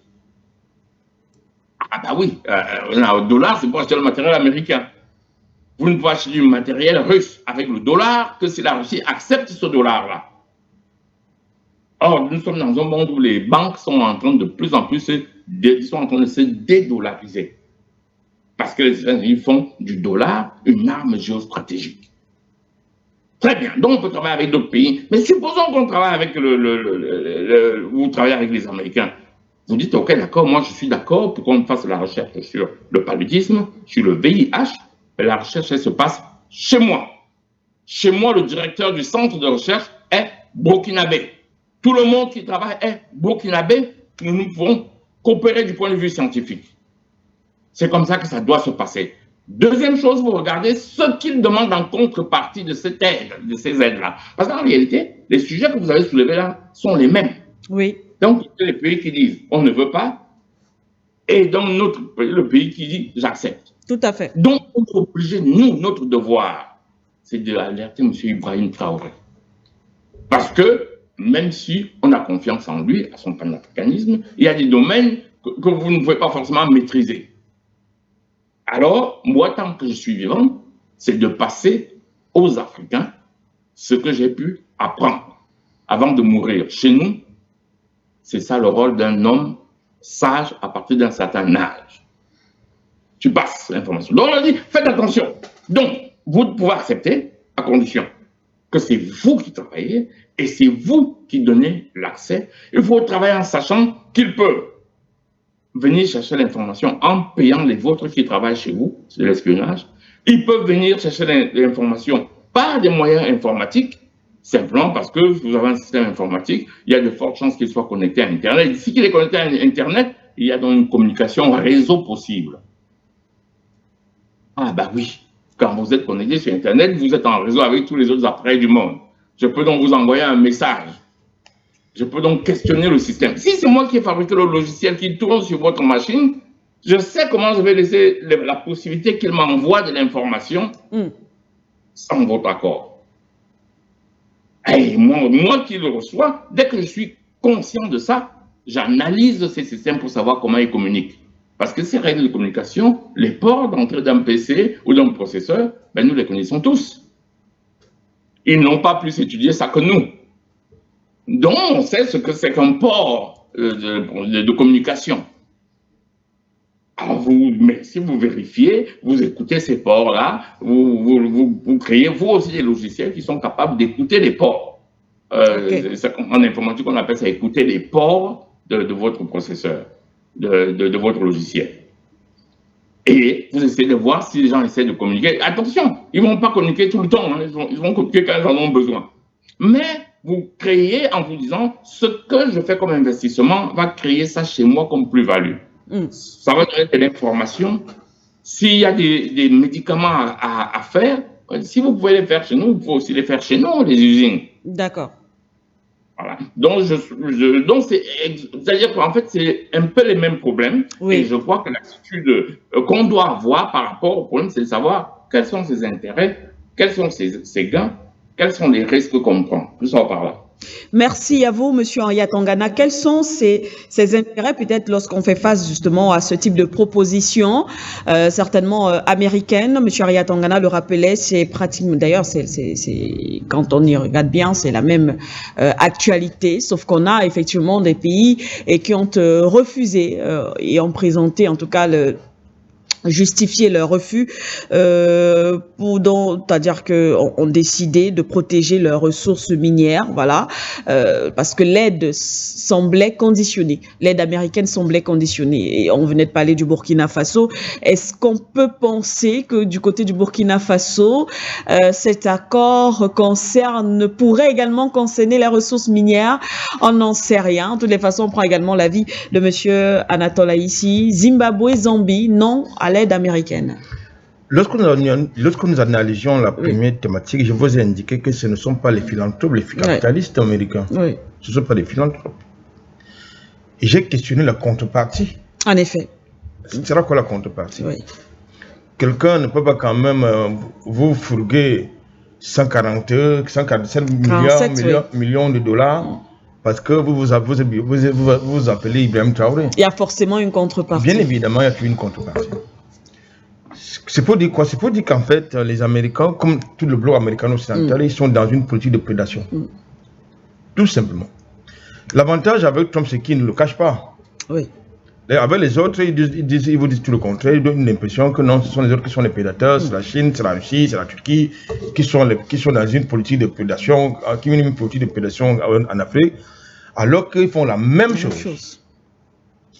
Speaker 2: Ah bah oui, le dollar, c'est pour acheter le matériel américain. Vous ne pouvez acheter du matériel russe avec le dollar que si la Russie accepte ce dollar-là. Or, nous sommes dans un monde où les banques sont en train de plus en plus se dédollariser. Parce que les États-Unis font du dollar une arme géostratégique. Très bien, donc on peut travailler avec d'autres pays. Mais supposons qu'on travaille avec vous travaillez avec les Américains. Vous dites, OK, d'accord, moi je suis d'accord pour qu'on fasse la recherche sur le paludisme, sur le VIH. Mais la recherche, elle se passe chez moi. Chez moi, le directeur du centre de recherche est burkinabé. Tout le monde qui travaille est burkinabé. Nous pouvons coopérer du point de vue scientifique. C'est comme ça que ça doit se passer. Deuxième chose, vous regardez ce qu'ils demandent en contrepartie de cette aide, de ces aides-là. Parce qu'en réalité, les sujets que vous avez soulevés là sont les mêmes.
Speaker 1: Oui.
Speaker 2: Donc, il y a les pays qui disent on ne veut pas, et donc le pays qui dit j'accepte.
Speaker 1: Tout à fait.
Speaker 2: Donc, on est obligé, nous, notre devoir, c'est d'alerter M. Ibrahim Traoré. Parce que, même si on a confiance en lui, à son panafricanisme, il y a des domaines que vous ne pouvez pas forcément maîtriser. Alors, moi, tant que je suis vivant, c'est de passer aux Africains ce que j'ai pu apprendre avant de mourir. Chez nous, c'est ça le rôle d'un homme sage à partir d'un certain âge. Tu passes l'information. Donc, on a dit, faites attention. Donc, vous pouvez accepter à condition que c'est vous qui travaillez et c'est vous qui donnez l'accès. Il faut travailler en sachant qu'il peut venir chercher l'information en payant les vôtres qui travaillent chez vous, c'est l'espionnage. Ils peuvent venir chercher l'information par des moyens informatiques, simplement parce que vous avez un système informatique, il y a de fortes chances qu'il soit connecté à Internet. Si il est connecté à Internet, il y a donc une communication réseau possible. Ah bah oui, quand vous êtes connecté sur Internet, vous êtes en réseau avec tous les autres appareils du monde. Je peux donc vous envoyer un message. Je peux donc questionner le système. Si c'est moi qui ai fabriqué le logiciel qui tourne sur votre machine, je sais comment je vais laisser la possibilité qu'il m'envoie de l'information sans votre accord. Et moi qui le reçois, dès que je suis conscient de ça, j'analyse ces systèmes pour savoir comment ils communiquent. Parce que ces règles de communication, les ports d'entrée d'un PC ou d'un processeur, ben nous les connaissons tous. Ils n'ont pas plus étudié ça que nous. Donc, on sait ce que c'est qu'un port de communication. Alors, si vous vérifiez, vous écoutez ces ports-là, vous créez vous aussi des logiciels qui sont capables d'écouter les ports. En informatique, on appelle ça écouter les ports de votre processeur, de votre logiciel. Et vous essayez de voir si les gens essaient de communiquer. Attention, ils ne vont pas communiquer tout le temps, hein. Ils vont communiquer quand ils en ont besoin. Mais vous créez en vous disant, ce que je fais comme investissement va créer ça chez moi comme plus-value. Ça va donner de l'information. S'il y a des médicaments à faire, si vous pouvez les faire chez nous, vous pouvez aussi les faire chez nous, les usines.
Speaker 1: D'accord.
Speaker 2: Voilà. Donc, c'est-à-dire qu'en fait, c'est un peu les mêmes problèmes. Oui. Et je crois que l'attitude qu'on doit avoir par rapport au problème, c'est de savoir quels sont ses intérêts, quels sont ses gains, quels sont les risques qu'on prend. Tout ça par là.
Speaker 1: Merci à vous, Monsieur Henriat Tongana. Quels sont ces intérêts, peut-être, lorsqu'on fait face justement à ce type de proposition, certainement américaine? Monsieur Henriat Tongana le rappelait, c'est pratiquement, d'ailleurs, quand on y regarde bien, c'est la même actualité, sauf qu'on a effectivement des pays qui ont refusé et ont présenté, en tout cas, justifier leur refus, c'est-à-dire qu'on ont décidé de protéger leurs ressources minières, voilà, parce que l'aide semblait conditionnée, l'aide américaine semblait conditionnée, et on venait de parler du Burkina Faso. Est-ce qu'on peut penser que du côté du Burkina Faso, cet accord pourrait également concerner les ressources minières? On n'en sait rien. De toutes les façons, on prend également l'avis de Monsieur Anatole ici. Zimbabwe, Zambie, non à l'aide américaine.
Speaker 3: Lorsque nous analysions la première thématique, je vous ai indiqué que ce ne sont pas les philanthropes, les capitalistes américains. Ce ne sont pas les philanthropes. Et j'ai questionné la contrepartie.
Speaker 1: En effet.
Speaker 3: Ce sera quoi la contrepartie? Quelqu'un ne peut pas quand même vous fourguer 147 millions de dollars parce que vous appelez Ibrahim Traoré.
Speaker 1: Il y a forcément une contrepartie.
Speaker 3: Bien évidemment, il y a une contrepartie. C'est pour dire quoi? C'est pour dire qu'en fait, les Américains, comme tout le bloc américano-occidental, ils sont dans une politique de prédation. Tout simplement. L'avantage avec Trump, c'est qu'il ne le cache pas.
Speaker 1: Oui.
Speaker 3: Et avec les autres, ils vous disent tout le contraire. Ils donnent l'impression que non, ce sont les autres qui sont les prédateurs. C'est la Chine, c'est la Russie, c'est la Turquie qui sont dans une politique de prédation, qui mènent une politique de prédation en Afrique, alors qu'ils font la même chose.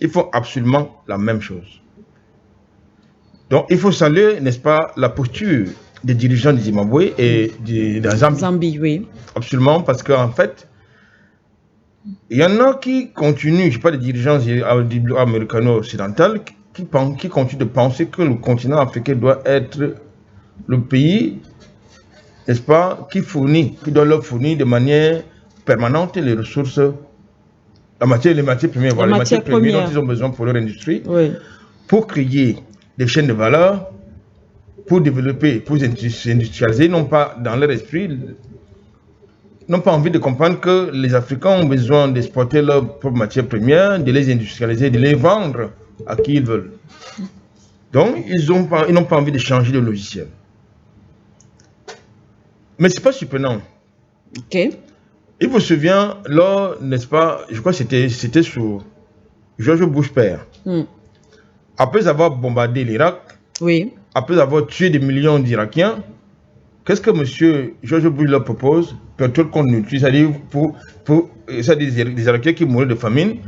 Speaker 3: Ils font absolument la même chose. Donc, il faut saluer, n'est-ce pas, la posture des dirigeants du Zimbabwe et de la Zambie.
Speaker 1: Zambie, oui.
Speaker 3: Absolument, parce qu'en fait, il y en a qui continuent, je ne sais pas, des dirigeants américano-occidentaux, qui continuent de penser que le continent africain doit être le pays, n'est-ce pas, qui doit leur fournir de manière permanente les ressources, les matières premières, voilà, les matières premières dont ils ont besoin pour leur industrie, pour créer des chaînes de valeur, pour développer, pour industrialiser, non pas dans leur esprit, n'ont pas envie de comprendre que les Africains ont besoin d'exporter leurs propres matières premières, de les industrialiser, de les vendre à qui ils veulent. Donc, ils n'ont pas envie de changer de logiciel. Mais ce n'est pas surprenant.
Speaker 1: Ok.
Speaker 3: Il vous souvient, là, n'est-ce pas, je crois que c'était sous George Bush père. Après avoir bombardé l'Irak, après avoir tué des millions d'Irakiens, qu'est-ce que M. George Bush leur propose? Pétrole contre nucléaire, c'est-à-dire des Irakiens qui mouraient de famine.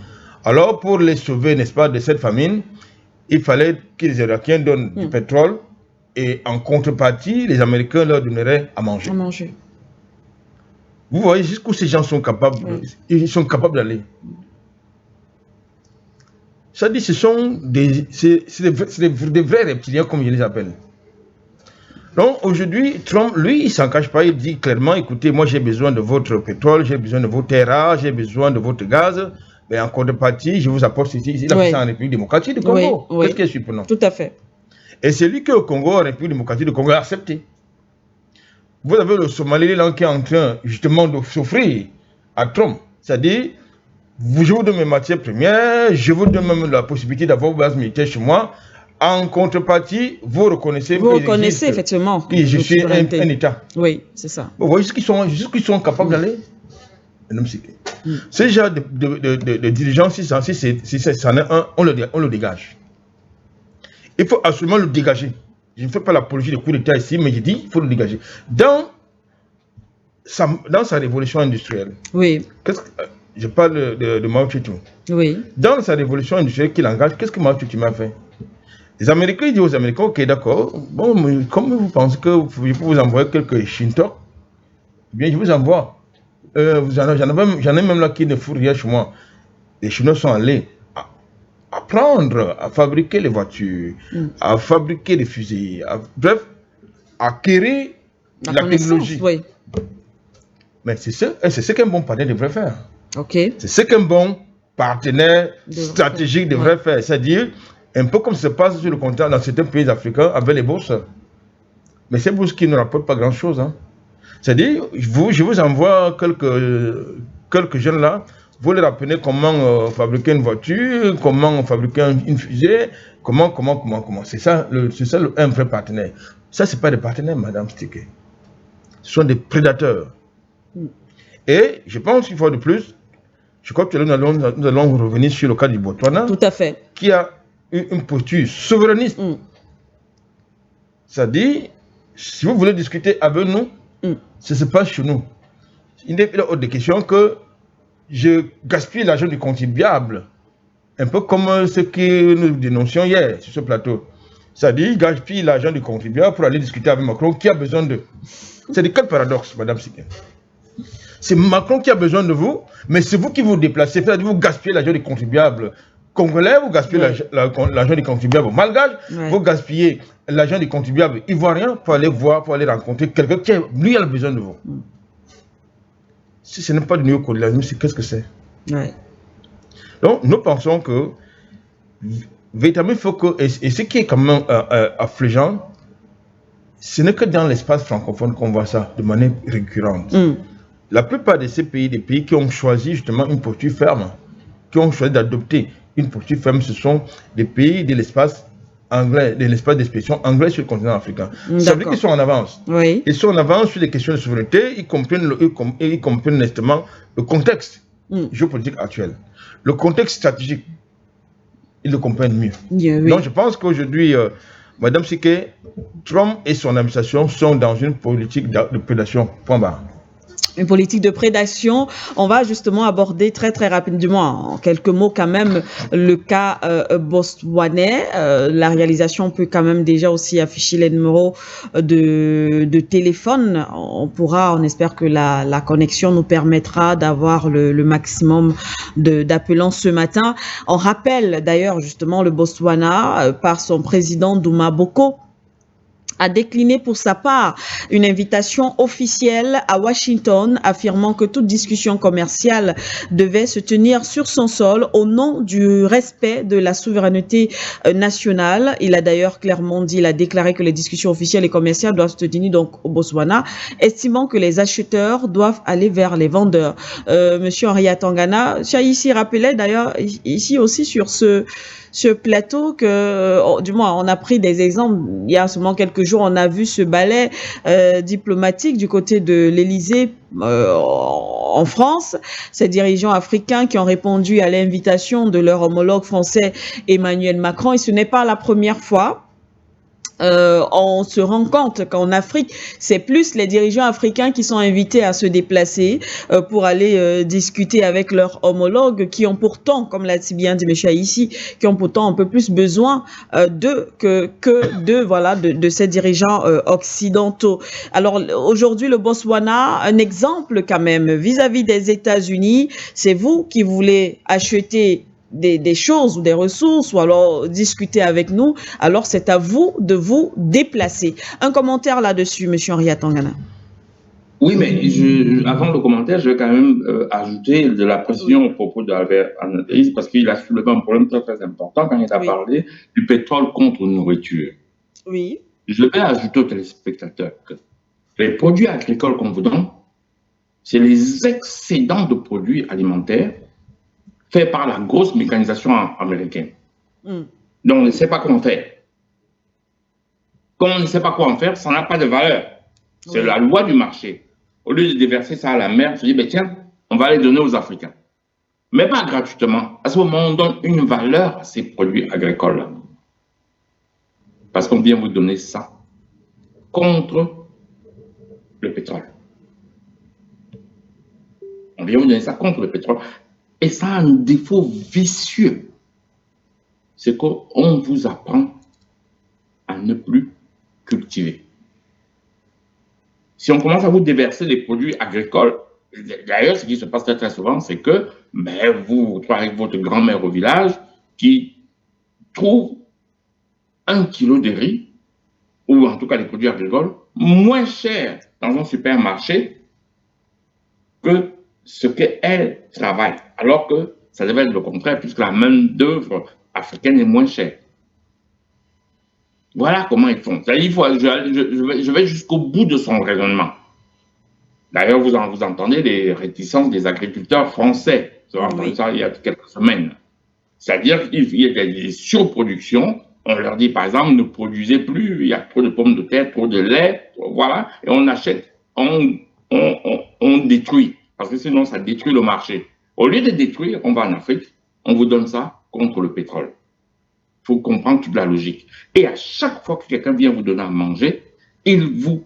Speaker 3: Alors, pour les sauver, n'est-ce pas, de cette famine, il fallait que les Irakiens donnent du pétrole et en contrepartie, les Américains leur donneraient à manger. Vous voyez jusqu'où ces gens sont capables, ils sont capables d'aller. Ça dit, ce sont des vrais reptiliens, comme je les appelle. Donc aujourd'hui, Trump, lui, il ne s'en cache pas, il dit clairement, écoutez, moi j'ai besoin de votre pétrole, j'ai besoin de vos terres rares, j'ai besoin de votre gaz, mais en contrepartie, je vous apporte ceci. Il a fait ça en République démocratique du Congo. Qu'est-ce qui est surprenant?
Speaker 1: Tout à fait.
Speaker 3: Et c'est lui qu'au Congo, en République démocratique du Congo, a accepté. Vous avez le Somaliland qui est en train justement de s'offrir à Trump, c'est-à-dire, je vous donne mes matières premières, je vous donne même la possibilité d'avoir une base militaire chez moi. En contrepartie, vous reconnaissez
Speaker 1: effectivement
Speaker 3: que je suis un État.
Speaker 1: Oui, c'est ça.
Speaker 3: Vous voyez jusqu'ils sont capables d'aller. Ce genre de dirigeants, si c'en est un, on le dégage. Il faut absolument le dégager. Je ne fais pas l'apologie de coup d'État ici, mais je dis qu'il faut le dégager. Dans sa révolution industrielle, je parle de Mao Tse-tung.
Speaker 1: Oui.
Speaker 3: Dans sa révolution industrielle qu'il engage, qu'est-ce que Mao Tse-tung a fait? Les Américains, ils disent aux Américains, ok, d'accord, bon, mais comme vous pensez que je peux vous envoyer quelques Shintok, bien, je vous envoie. J'en ai même là qui ne font rien chez moi. Les Chinois sont allés apprendre à fabriquer les voitures, à fabriquer les fusils, bref, acquérir la technologie.
Speaker 1: Oui.
Speaker 3: Mais c'est ce qu'un bon partenaire devrait faire.
Speaker 1: Ok.
Speaker 3: C'est ce qu'un bon partenaire stratégique devrait faire. C'est-à-dire, un peu comme ça se passe sur le continent dans certains pays africains avec les bourses. Mais ces bourses qui ne rapportent pas grand-chose. Hein. C'est-à-dire, je vous envoie quelques jeunes là, vous leur apprenez comment fabriquer une voiture, comment fabriquer une fusée, comment. C'est ça, un vrai partenaire. Ça, ce n'est pas des partenaires, Madame Stické. Ce sont des prédateurs. Et je pense qu'il faut de plus, je crois que nous allons revenir sur le cas du Botswana.
Speaker 1: Tout à fait.
Speaker 3: Qui a eu une posture souverainiste. C'est-à-dire, si vous voulez discuter avec nous, ce se passe chez nous. Il n'est pas hors de question que je gaspille l'argent du contribuable. Un peu comme ce que nous dénoncions hier sur ce plateau. C'est-à-dire, gaspille l'argent du contribuable pour aller discuter avec Macron qui a besoin de. C'est de quel paradoxe, Madame Stické? C'est Macron qui a besoin de vous, mais c'est vous qui vous déplacez. C'est-à-dire, vous gaspillez l'argent du contribuable congolais, vous gaspillez l'argent du contribuable malgache, vous gaspillez l'argent du contribuable ivoirien pour aller voir, pour aller rencontrer quelqu'un qui lui a besoin de vous. Si ce n'est pas du néocolonialisme, qu'est-ce que c'est? Donc, nous pensons que, véritablement, il faut que, et ce qui est quand même affligeant, ce n'est que dans l'espace francophone qu'on voit ça de manière récurrente. La plupart de ces pays, des pays qui ont choisi justement une posture ferme, qui ont choisi d'adopter une posture ferme, ce sont des pays de l'espace anglais, de l'espace d'expression anglais sur le continent africain. Ça veut dire qu'ils sont en avance. Ils sont en avance sur des questions de souveraineté, ils comprennent nestement le contexte géopolitique actuel. Le contexte stratégique, ils le comprennent mieux. Donc je pense qu'aujourd'hui, Madame Stické, Trump et son administration sont dans une politique de prédation. Point barre.
Speaker 1: Une politique de prédation. On va justement aborder très rapidement, en quelques mots quand même, le cas botswanais. La réalisation peut quand même déjà aussi afficher les numéros de téléphone. On espère que la connexion nous permettra d'avoir le maximum d'appelants ce matin. On rappelle d'ailleurs justement le Botswana par son président Douma Boko, a décliné pour sa part une invitation officielle à Washington, affirmant que toute discussion commerciale devait se tenir sur son sol au nom du respect de la souveraineté nationale. Il a d'ailleurs clairement dit, il a déclaré que les discussions officielles et commerciales doivent se tenir donc au Botswana, estimant que les acheteurs doivent aller vers les vendeurs. Monsieur Henrietta Tangana, ici rappelait d'ailleurs ici aussi sur ce plateau que, du moins, on a pris des exemples. Il y a seulement quelques jours, on a vu ce ballet diplomatique du côté de l'Élysée en France. Ces dirigeants africains qui ont répondu à l'invitation de leur homologue français Emmanuel Macron. Et ce n'est pas la première fois. On se rend compte qu'en Afrique, c'est plus les dirigeants africains qui sont invités à se déplacer pour aller discuter avec leurs homologues qui ont pourtant, comme l'a si bien dit M. ici, qui ont pourtant un peu plus besoin de ces dirigeants occidentaux. Alors aujourd'hui, le Botswana, un exemple quand même vis-à-vis des États-Unis, c'est vous qui voulez acheter des choses ou des ressources ou alors discuter avec nous, alors c'est à vous de vous déplacer. Un commentaire là-dessus, M. Henrietta Tangana.
Speaker 2: Oui, mais avant le commentaire, je vais quand même ajouter de la précision au propos d'Albert Anaïs, parce qu'il a soulevé un problème très important quand il a parlé du pétrole contre nourriture.
Speaker 1: Oui.
Speaker 2: Je vais ajouter aux téléspectateurs que les produits agricoles qu'on vous donne, c'est les excédents de produits alimentaires fait par la grosse mécanisation américaine. Donc, on ne sait pas comment faire. Comme on ne sait pas quoi en faire, ça n'a pas de valeur. C'est la loi du marché. Au lieu de déverser ça à la mer, je dis, ben tiens, on va les donner aux Africains. Mais pas gratuitement. À ce moment, on donne une valeur à ces produits agricoles-là. Parce qu'on vient vous donner ça contre le pétrole. On vient vous donner ça contre le pétrole. Et ça a un défaut vicieux. C'est qu'on vous apprend ne plus cultiver. Si on commence à vous déverser des produits agricoles, d'ailleurs, ce qui se passe très, très souvent, c'est que vous trouvez avec votre grand-mère au village qui trouve 1 kilo de riz, ou en tout cas les produits agricoles, moins cher dans un supermarché que ce qu'elle travaille. Alors que ça devait être le contraire, puisque la main-d'œuvre africaine est moins chère. Voilà comment ils font. Je vais jusqu'au bout de son raisonnement. D'ailleurs, vous entendez les réticences des agriculteurs français. Vous avez entendu ça il y a quelques semaines. C'est-à-dire qu'il y a des surproductions. On leur dit, par exemple, ne produisez plus, il y a trop de pommes de terre, trop de lait, voilà, et on achète, on détruit, parce que sinon ça détruit le marché. Au lieu de détruire, on va en Afrique, on vous donne ça contre le pétrole. Il faut comprendre toute la logique. Et à chaque fois que quelqu'un vient vous donner à manger, il vous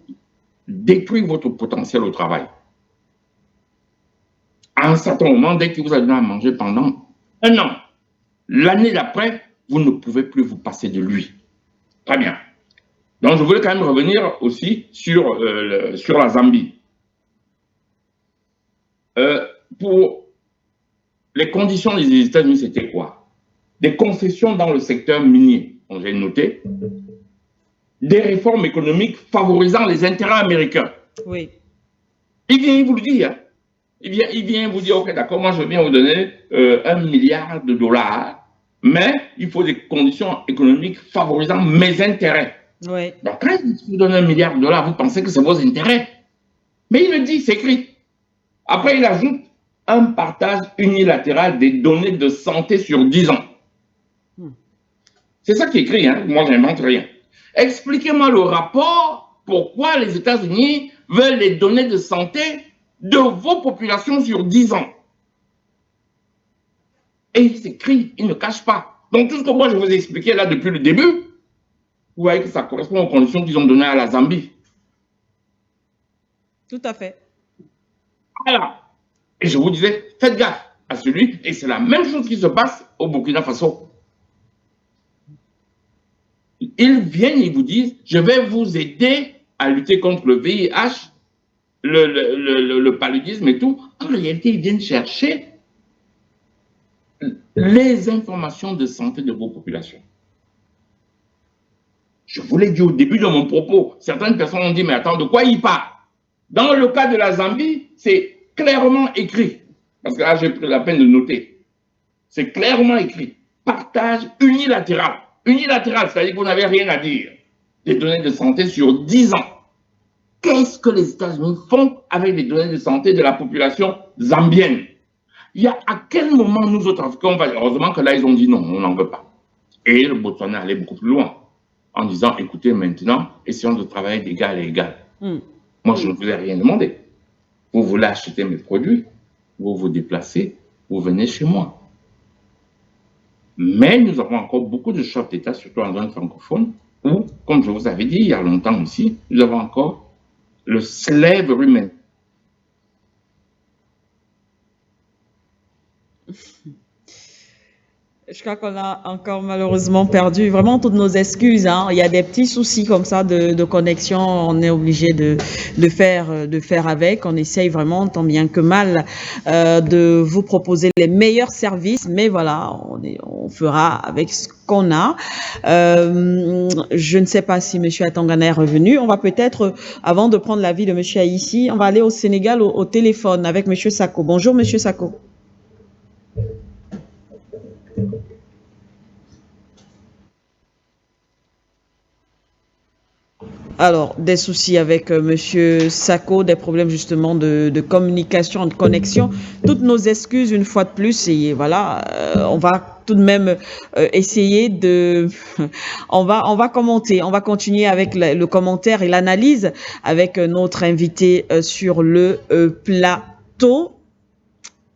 Speaker 2: détruit votre potentiel au travail. À un certain moment, dès qu'il vous a donné à manger pendant 1 an, l'année d'après, vous ne pouvez plus vous passer de lui. Très bien. Donc, je voulais quand même revenir aussi sur la Zambie. Pour les conditions des États-Unis, c'était quoi? Des concessions dans le secteur minier, j'ai noté. Des réformes économiques favorisant les intérêts américains.
Speaker 1: Oui.
Speaker 2: Il vous le dit. Hein. Il vient vous dire, ok, d'accord, moi je viens vous donner 1 milliard de dollars, mais il faut des conditions économiques favorisant mes intérêts.
Speaker 1: Oui.
Speaker 2: Donc quand il vous donne 1 milliard de dollars, vous pensez que c'est vos intérêts. Mais il le dit, c'est écrit. Après, il ajoute un partage unilatéral des données de santé sur 10 ans. C'est ça qui est écrit, hein? Moi je n'invente rien. Expliquez-moi le rapport, pourquoi les États-Unis veulent les données de santé de vos populations sur 10 ans. Et il s'écrit, il ne cache pas. Donc tout ce que moi je vous ai expliqué là depuis le début, vous voyez que ça correspond aux conditions qu'ils ont données à la Zambie.
Speaker 1: Tout à fait.
Speaker 2: Voilà. Et je vous disais, faites gaffe à celui, et c'est la même chose qui se passe au Burkina Faso. Ils viennent, ils vous disent, je vais vous aider à lutter contre le VIH, le paludisme et tout. En réalité, ils viennent chercher les informations de santé de vos populations. Je vous l'ai dit au début de mon propos. Certaines personnes ont dit, mais attends, de quoi il parle? Dans le cas de la Zambie, c'est clairement écrit. Parce que là, j'ai pris la peine de noter. C'est clairement écrit. Partage unilatéral. Unilatéral, c'est-à-dire que vous n'avez rien à dire. Des données de santé sur 10 ans. Qu'est-ce que les États-Unis font avec les données de santé de la population zambienne? À quel moment nous autres Africains, on va dire, heureusement que là, ils ont dit non, on n'en veut pas. Et le Botswana allait beaucoup plus loin, en disant, écoutez, maintenant, essayons de travailler d'égal à égal. Moi, je ne vous ai rien demandé. Vous voulez acheter mes produits, vous vous déplacez, vous venez chez moi. Mais nous avons encore beaucoup de chefs d'État, surtout en zone francophone, où, comme je vous avais dit il y a longtemps aussi, nous avons encore le slavery man.
Speaker 1: Je crois qu'on a encore malheureusement perdu vraiment toutes nos excuses. Hein. Il y a des petits soucis comme ça de connexion. On est obligé de faire avec. On essaye vraiment tant bien que mal de vous proposer les meilleurs services. Mais voilà, on fera avec ce qu'on a. Je ne sais pas si M. Atangana est revenu. On va peut-être, avant de prendre l'avis de M. Aïssi, on va aller au Sénégal au téléphone avec M. Sako. Bonjour M. Sako. Alors, des soucis avec Monsieur Sako, des problèmes justement de communication, de connexion. Toutes nos excuses une fois de plus. Et voilà, on va tout de même essayer de... on va commenter, on va continuer avec le commentaire et l'analyse avec notre invité sur le plateau.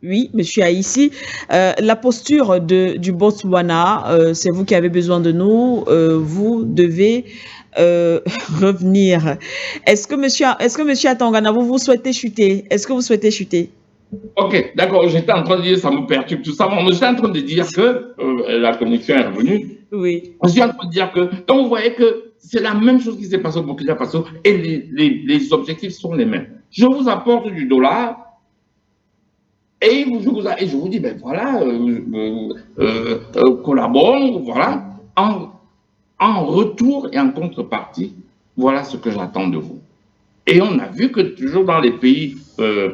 Speaker 1: Oui, monsieur Aïssi, la posture du Botswana, c'est vous qui avez besoin de nous, vous devez revenir. Est-ce que monsieur Atangana, vous souhaitez chuter? Est-ce que vous souhaitez chuter?
Speaker 2: Ok, d'accord, j'étais en train de dire, ça me perturbe tout ça, mais j'étais en train de dire que la connexion est revenue.
Speaker 1: Oui.
Speaker 2: Je suis en train de dire que, donc vous voyez que c'est la même chose qui s'est passée au Burkina Faso et les objectifs sont les mêmes. Je vous apporte du dollar et je vous dis, ben voilà, collaborons, voilà, en retour et en contrepartie, voilà ce que j'attends de vous. Et on a vu que toujours dans les pays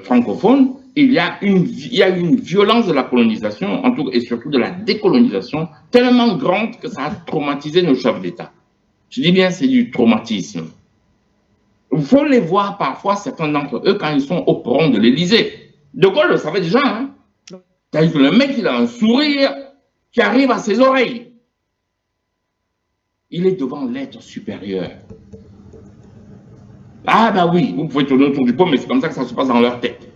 Speaker 2: francophones, il y a une violence de la colonisation, en tout, et surtout de la décolonisation, tellement grande que ça a traumatisé nos chefs d'État. Je dis bien, c'est du traumatisme. Il faut les voir parfois, certains d'entre eux, quand ils sont au perron de l'Élysée. De Gaulle le savait déjà. Hein? C'est-à-dire que le mec, il a un sourire qui arrive à ses oreilles. Il est devant l'être supérieur. Ah ben oui, vous pouvez tourner autour du pot, mais c'est comme ça que ça se passe dans leur tête.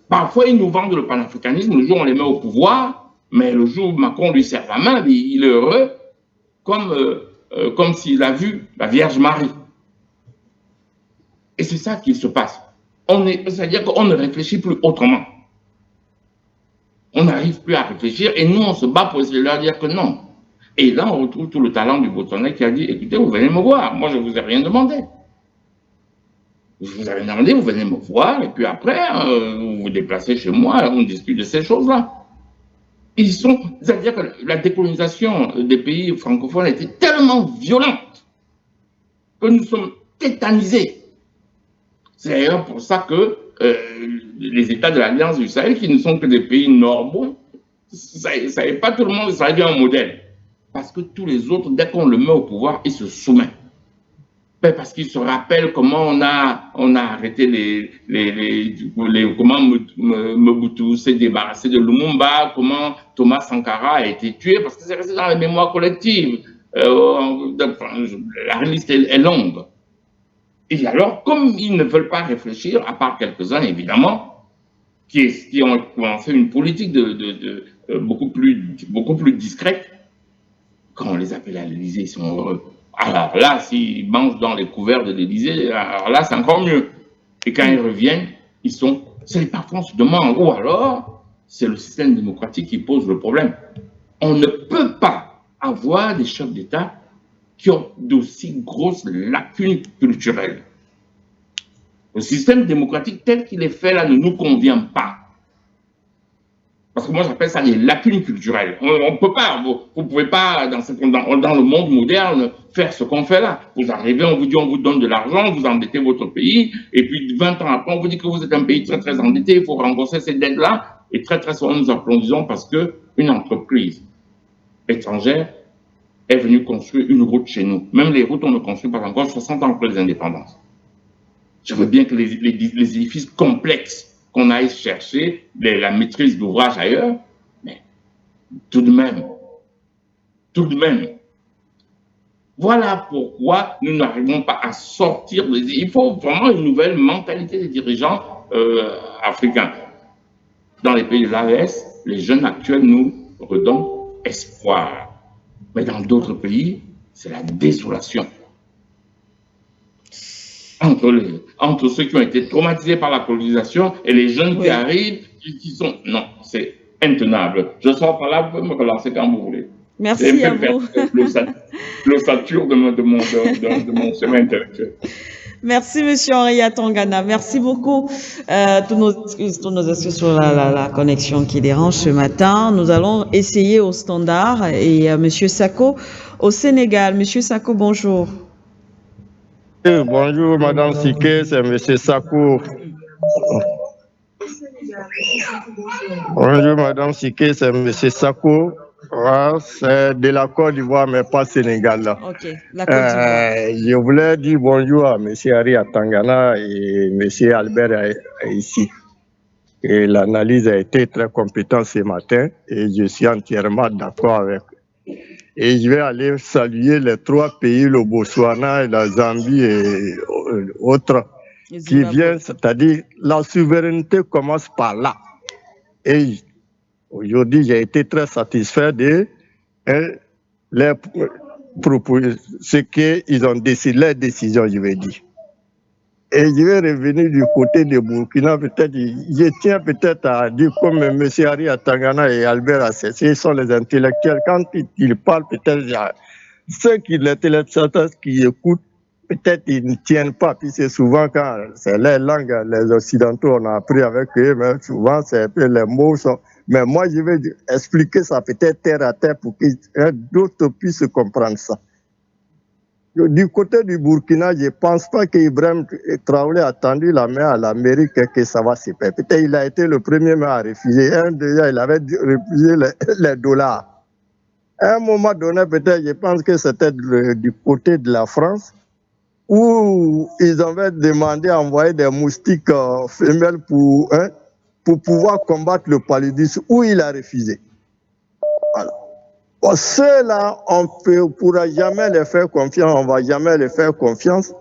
Speaker 2: Parfois, ils nous vendent le panafricanisme, le jour où on les met au pouvoir, mais le jour où Macron lui serre la main, il est heureux, comme s'il a vu la Vierge Marie. Et c'est ça qui se passe. C'est-à-dire qu'on ne réfléchit plus autrement. On n'arrive plus à réfléchir et nous, on se bat pour essayer de leur dire que non. Et là, on retrouve tout le talent du Botswana qui a dit, écoutez, vous venez me voir, moi je ne vous ai rien demandé. Je vous avais demandé, vous venez me voir, et puis après, vous vous déplacez chez moi, on discute de ces choses-là. C'est-à-dire que la décolonisation des pays francophones a été tellement violente que nous sommes tétanisés. C'est d'ailleurs pour ça que les États de l'Alliance du Sahel, qui ne sont que des pays normaux, ça n'est pas tout le monde, ça devient un modèle. Parce que tous les autres, dès qu'on le met au pouvoir, ils se soumettent. Parce qu'ils se rappellent comment on a arrêté comment Mobutu s'est débarrassé de Lumumba, comment Thomas Sankara a été tué, parce que c'est resté dans la mémoire collective. La liste est longue. Et alors, comme ils ne veulent pas réfléchir, à part quelques-uns évidemment, qui ont commencé une politique beaucoup plus discrète, quand on les appelle à l'Élysée, ils sont heureux. Alors là, s'ils mangent dans les couverts de l'Élysée, alors là, c'est encore mieux. Et quand ils reviennent, parfois on se demande, ou alors, c'est le système démocratique qui pose le problème. On ne peut pas avoir des chefs d'État qui ont d'aussi grosses lacunes culturelles. Le système démocratique tel qu'il est fait là ne nous convient pas. Parce que moi, j'appelle ça des lacunes culturelles. On peut pas, vous ne pouvez pas, dans le monde moderne, faire ce qu'on fait là. Vous arrivez, on vous dit, on vous donne de l'argent, vous endettez votre pays, et puis 20 ans après, on vous dit que vous êtes un pays très, très endetté, il faut rembourser ces dettes-là, et très, très souvent, nous applaudissons parce qu'une entreprise étrangère est venue construire une route chez nous. Même les routes, on ne construit pas encore 60 ans après les indépendances. Je veux bien que les édifices complexes qu'on aille chercher la maîtrise d'ouvrage ailleurs, mais tout de même, voilà pourquoi nous n'arrivons pas à sortir. Il faut vraiment une nouvelle mentalité des dirigeants africains. Dans les pays de l'AES, les jeunes actuels nous redonnent espoir. Mais dans d'autres pays, c'est la désolation. Entre ceux qui ont été traumatisés par la colonisation et les jeunes qui arrivent, qui sont... Non, c'est intenable. Je sors par là, vous pouvez me relancer quand vous voulez.
Speaker 1: Merci à vous.
Speaker 2: L'ossature de mon chemin intellectuel.
Speaker 1: Merci, Monsieur Henri Atangana. Merci beaucoup. Tous nos excuses sur la connexion qui dérange ce matin. Nous allons essayer au standard et Monsieur Sako au Sénégal. Monsieur Sako, bonjour.
Speaker 4: Bonjour, Madame Siké, c'est Monsieur Sako. Bonjour, Madame Siké, c'est Monsieur Sako. C'est de la Côte d'Ivoire, mais pas Sénégal.
Speaker 1: Ok, la Côte d'Ivoire.
Speaker 4: Je voulais dire bonjour à M. Henri Atangana et M. Albert ici. Et l'analyse a été très compétente ce matin et je suis entièrement d'accord avec eux. Et je vais aller saluer les 3 pays, le Botswana, la Zambie et autres, qui viennent, c'est-à-dire la souveraineté commence par là. Et aujourd'hui, j'ai été très satisfait de les propos, ce qu'ils ont décidé, les décisions, je vais dire. Et je vais revenir du côté de Burkina, peut-être, je tiens peut-être à dire comme M. Henri Atangana et Albert Assessé, ils sont les intellectuels, quand ils parlent, peut-être, les téléspectateurs qui écoutent, peut-être ils ne tiennent pas. Puis c'est souvent quand c'est les langues, les Occidentaux, on a appris avec eux, mais souvent c'est un peu les mots sont. Mais moi, je vais expliquer ça peut-être terre à terre pour que d'autres puissent comprendre ça. Du côté du Burkina, je ne pense pas qu'Ibrahim Traoré a tendu la main à l'Amérique et que ça va se faire. Peut-être il a été le premier à refuser. Déjà, il avait refusé les dollars. À un moment donné, peut-être, je pense que c'était du côté de la France, où ils avaient demandé à envoyer des moustiques femelles pour pouvoir combattre le paludisme, où il a refusé. Voilà. Bon, ceux-là, on ne pourra jamais les faire confiance, on ne va jamais les faire confiance.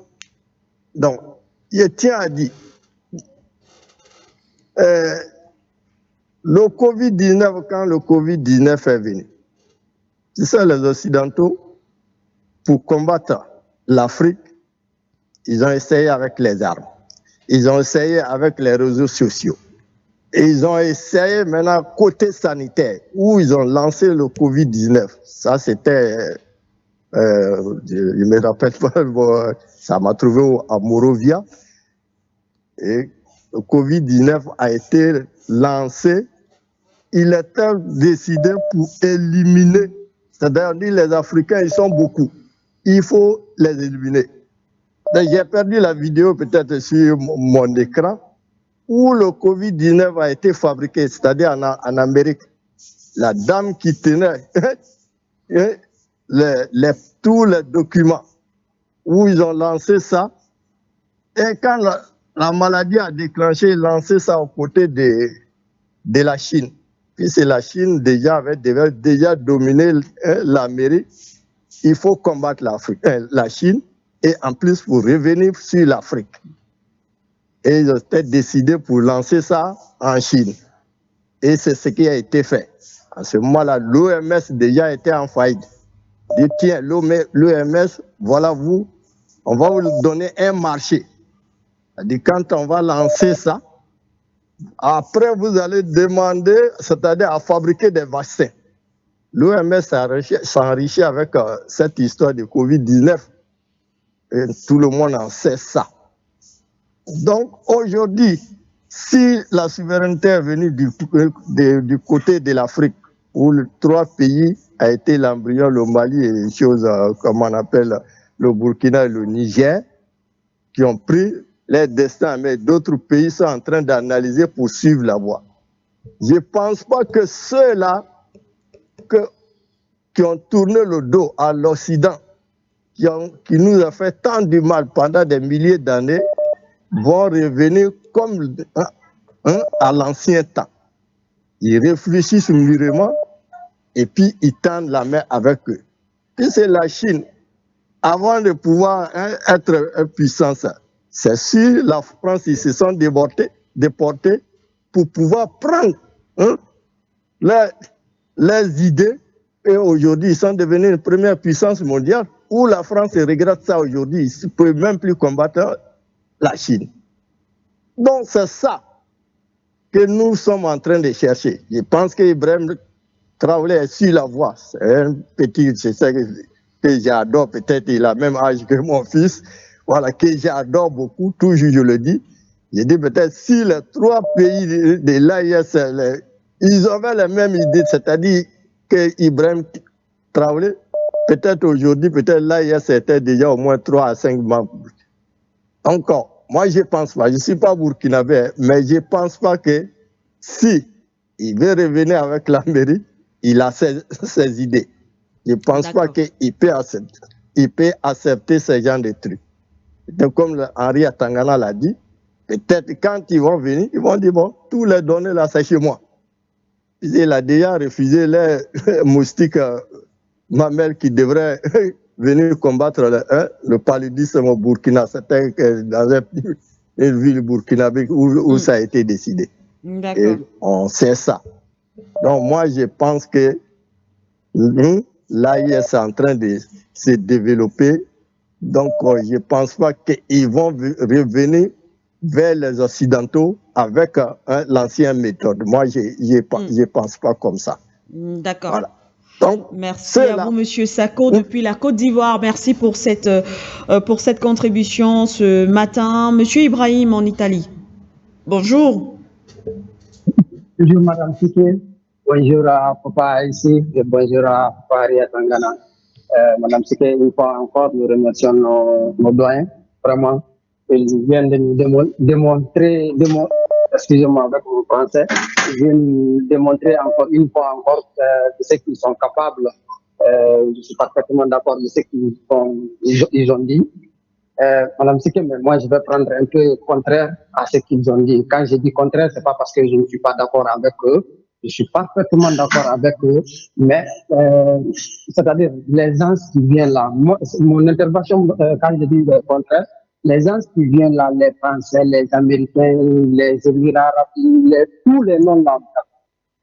Speaker 4: Donc, je tiens à dire, le Covid-19, quand le Covid-19 est venu, c'est ça les Occidentaux, pour combattre l'Afrique, ils ont essayé avec les armes, ils ont essayé avec les réseaux sociaux. Et ils ont essayé maintenant côté sanitaire, où ils ont lancé le Covid-19. Ça, c'était, je ne me rappelle pas, ça m'a trouvé à Morovia. Et le Covid-19 a été lancé. Il était décidé pour éliminer. C'est-à-dire, les Africains, ils sont beaucoup. Il faut les éliminer. J'ai perdu la vidéo peut-être sur mon écran, où le Covid-19 a été fabriqué, c'est-à-dire en Amérique. La dame qui tenait tous les documents, où ils ont lancé ça, et quand la maladie a déclenché, ils ont lancé ça aux côtés de la Chine. Puis c'est la Chine avait déjà dominé l'Amérique. Il faut combattre la Chine, et en plus pour revenir sur l'Afrique. Et ils ont peut-être décidé pour lancer ça en Chine. Et c'est ce qui a été fait. À ce moment-là, l'OMS déjà était en faillite. Dit, tiens, l'OMS, voilà vous, on va vous donner un marché. Dit, quand on va lancer ça, après vous allez demander, c'est-à-dire à fabriquer des vaccins. L'OMS s'enrichit avec cette histoire de Covid-19. Et tout le monde en sait ça. Donc aujourd'hui, si la souveraineté est venue du côté de l'Afrique, où les 3 pays a été l'embryon, le Mali et les choses comme on appelle le Burkina et le Niger, qui ont pris leur destin, mais d'autres pays sont en train d'analyser pour suivre la voie. Je ne pense pas que ceux-là qui ont tourné le dos à l'Occident, qui nous a fait tant de mal pendant des milliers d'années, vont revenir comme à l'ancien temps. Ils réfléchissent mûrement et puis ils tendent la main avec eux. Puis c'est la Chine. Avant de pouvoir être une puissance, c'est sûr, la France, ils se sont déportés pour pouvoir prendre les idées. Et aujourd'hui, ils sont devenus une première puissance mondiale où la France regrette ça aujourd'hui. Ils ne peuvent même plus combattre la Chine. Donc c'est ça que nous sommes en train de chercher. Je pense qu'Ibrahim Traoré est sur la voie. C'est un petit, c'est ça que j'adore, peut-être il a le même âge que mon fils, voilà, que j'adore beaucoup, toujours je le dis. Je dis peut-être si les 3 pays de l'AIS, ils avaient la même idée, c'est-à-dire qu'Ibrahim Traoré, peut-être aujourd'hui, peut-être l'AIS était déjà au moins 3 à 5 membres. Encore, moi je ne pense pas, je ne suis pas burkinabé, mais je ne pense pas que si il veut revenir avec l'Amérique, il a ses idées. Je ne pense pas qu'il peut accepter ce genre de trucs. Donc, comme Henri Atangana l'a dit, peut-être quand ils vont venir, ils vont dire, bon, tous les données là, c'est chez moi. Il a déjà refusé les moustiques mamelles qui devraient venir combattre le paludisme au Burkina. C'était dans une ville burkinabé où ça a été décidé. Et on sait ça. Donc moi, je pense que l'AIS est en train de se développer. Donc je ne pense pas qu'ils vont revenir vers les Occidentaux avec l'ancienne méthode. Moi, je ne pense pas comme ça.
Speaker 1: D'accord.
Speaker 4: Voilà. Donc,
Speaker 1: merci à vous, Monsieur Sako, depuis la Côte d'Ivoire. Merci pour cette contribution ce matin. Monsieur Ibrahim en Italie. Bonjour.
Speaker 5: Bonjour Madame Siké, bonjour à Papa ici et bonjour à Papa Aria Tangana. Madame Siké, une fois encore, nous remercions nos doyens, vraiment. Ils viennent de nous démontrer, excusez-moi avec mon français, ils viennent nous démontrer encore une fois encore de ce qu'ils sont capables. Je suis parfaitement d'accord de ce qu'ils ont dit. Madame Siké, mais moi je vais prendre un peu contraire à ce qu'ils ont dit. Quand je dis contraire, c'est pas parce que je ne suis pas d'accord avec eux. Je suis parfaitement d'accord avec eux, mais c'est-à-dire les gens qui viennent là. Mon intervention, quand je dis le contraire, les gens qui viennent là, les Français, les Américains, les Émirats arabes, tous les noms là,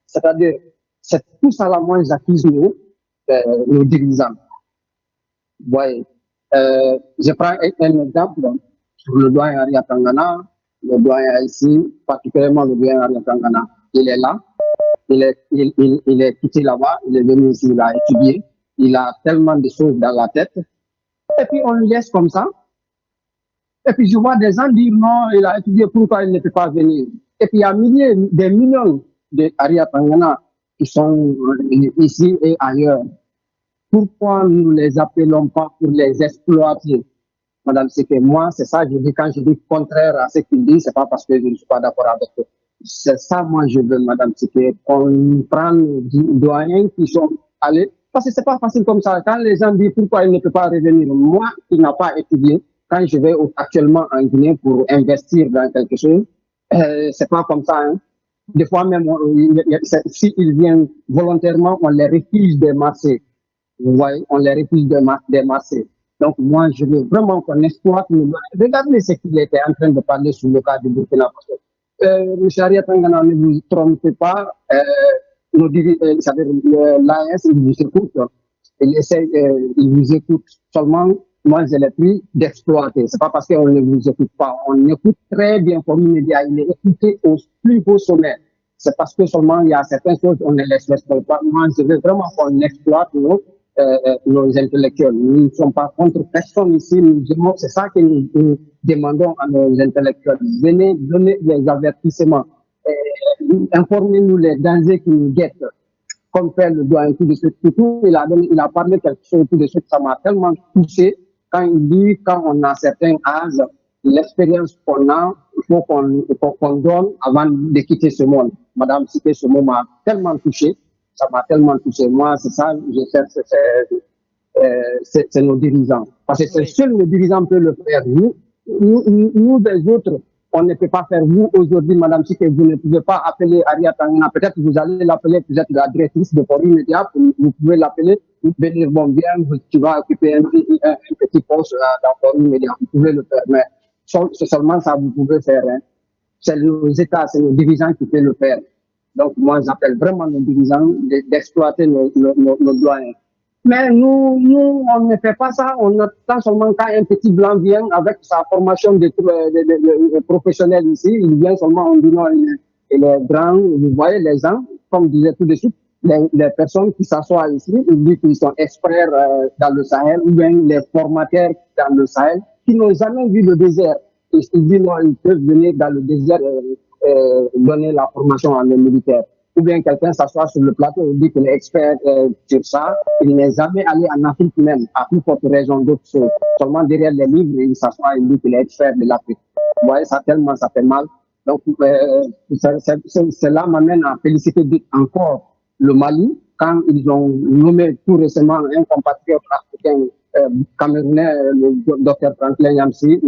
Speaker 5: c'est-à-dire c'est tout ça là, moi j'accuse nos dirigeants. Voyez. Je prends un exemple sur le doyen Aria Tangana, le doyen ici, particulièrement le doyen Aria Tangana. Il est là, il est quitté là-bas, il est venu ici, il a étudié, il a tellement de choses dans la tête, et puis on le laisse comme ça. Et puis je vois des gens dire non, il a étudié, pourquoi il ne peut pas venir. Et puis il y a des millions d'Aria Tangana qui sont ici et ailleurs. Pourquoi nous ne les appelons pas pour les exploiter? Madame, c'est que moi, c'est ça, je dis, quand je dis contraire à ce qu'il dit, c'est pas parce que je ne suis pas d'accord avec eux. C'est ça, moi, je veux, madame, c'est qu'on prenne des doyens qui sont allés, parce que c'est pas facile comme ça. Quand les gens disent pourquoi il ne peut pas revenir, moi, qui n'a pas étudié, quand je vais actuellement en Guinée pour investir dans quelque chose, c'est pas comme ça, hein. Des fois même, s'ils viennent volontairement, on les refuse des marchés. Vous voyez, on les refuse des marchés. Donc, moi, je veux vraiment qu'on exploite. Regardez ce qu'il était en train de parler sur le cas du Burkina Faso. M. Aria Tangana, ne vous trompez pas, l'AS, il vous écoute. Il vous écoute seulement. Moi, je l'ai pris d'exploiter. C'est pas parce qu'on ne vous écoute pas. On écoute très bien comme média. Il est écouté au plus haut sommet. C'est parce que seulement il y a certaines choses on ne les exploite pas. Moi, je veux vraiment qu'on exploite nos intellectuels. Nous ne sommes pas contre personne ici. C'est ça que nous demandons à nos intellectuels. Venez donner des avertissements. Informez-nous les dangers qui nous guettent. Comme fait le doyen tout de suite. Il a parlé quelque chose tout de suite. Ça m'a tellement touché. Quand il dit, quand on a certains âges, l'expérience qu'on a, il faut qu'on donne avant de quitter ce monde. Madame Siké, ce mot m'a tellement touché. Ça m'a tellement touché. Moi, c'est ça, je cherche, c'est nos dirigeants. Parce que c'est seul nos dirigeants peuvent le faire. Nous, des autres, on ne peut pas faire. Vous, aujourd'hui, Madame Siké, vous ne pouvez pas appeler Aria Tangana. Peut-être que vous allez l'appeler, vous êtes la directrice de Forum Média, vous pouvez l'appeler, vous pouvez dire, bon, bien, tu vas occuper un petit poste dans Forum Média. Vous pouvez le faire. Mais c'est seulement ça que vous pouvez faire. Hein. C'est nos États, c'est nos dirigeants qui peuvent le faire. Donc, moi, j'appelle vraiment nos dirigeants d'exploiter nos doyens. Mais nous, on ne fait pas ça. On attend seulement quand un petit blanc vient avec sa formation de professionnel ici. Il vient seulement, on dit non, il est grand. Vous voyez les gens, comme je disais tout de suite, les personnes qui s'assoient ici, ils disent qu'ils sont experts dans le Sahel, ou bien les formateurs dans le Sahel, qui n'ont jamais vu le désert. Ils disent non, ils peuvent venir dans le désert donner la formation à nos militaires. Ou bien quelqu'un s'assoit sur le plateau et dit qu'il est expert sur ça, il n'est jamais allé en Afrique même, à plus forte raison d'autres choses. Seulement derrière les livres, il s'assoit et dit qu'il est expert de l'Afrique. Vous voyez, ça tellement, ça fait mal. Donc, cela m'amène à féliciter encore le Mali, quand ils ont nommé tout récemment un compatriote africain camerounais, le docteur Franklin Yamsi,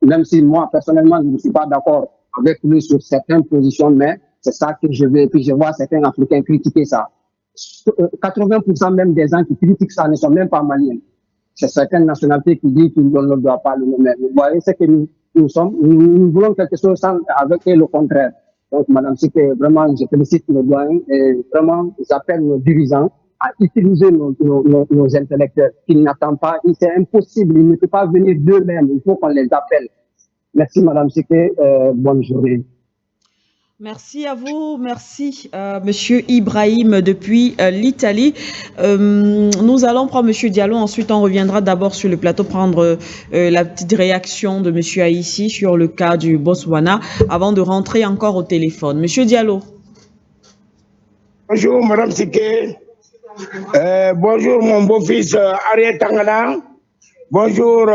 Speaker 5: même si moi, personnellement, je ne suis pas d'accord avec lui sur certaines positions, mais c'est ça que je veux. Et puis je vois certains Africains critiquer ça. 80% même des gens qui critiquent ça ne sont même pas maliens. C'est certaines nationalités qui disent qu'on ne doit pas le nommer. Vous voyez, c'est que nous sommes, nous voulons quelque chose avec le contraire. Donc, Madame Siké, vraiment, je félicite nos doyens et vraiment, j'appelle nos dirigeants à utiliser nos intellectuels. Ils n'attendent pas, c'est impossible, ils ne peuvent pas venir d'eux-mêmes, il faut qu'on les appelle. Merci Madame Siké, bonne journée.
Speaker 1: Merci à vous, merci Monsieur Ibrahim depuis l'Italie. Nous allons prendre Monsieur Diallo, ensuite on reviendra d'abord sur le plateau prendre la petite réaction de Monsieur Haïssi sur le cas du Botswana avant de rentrer encore au téléphone. Monsieur Diallo.
Speaker 6: Bonjour Madame Siké, bonjour mon beau-fils Ariel Tangana, bonjour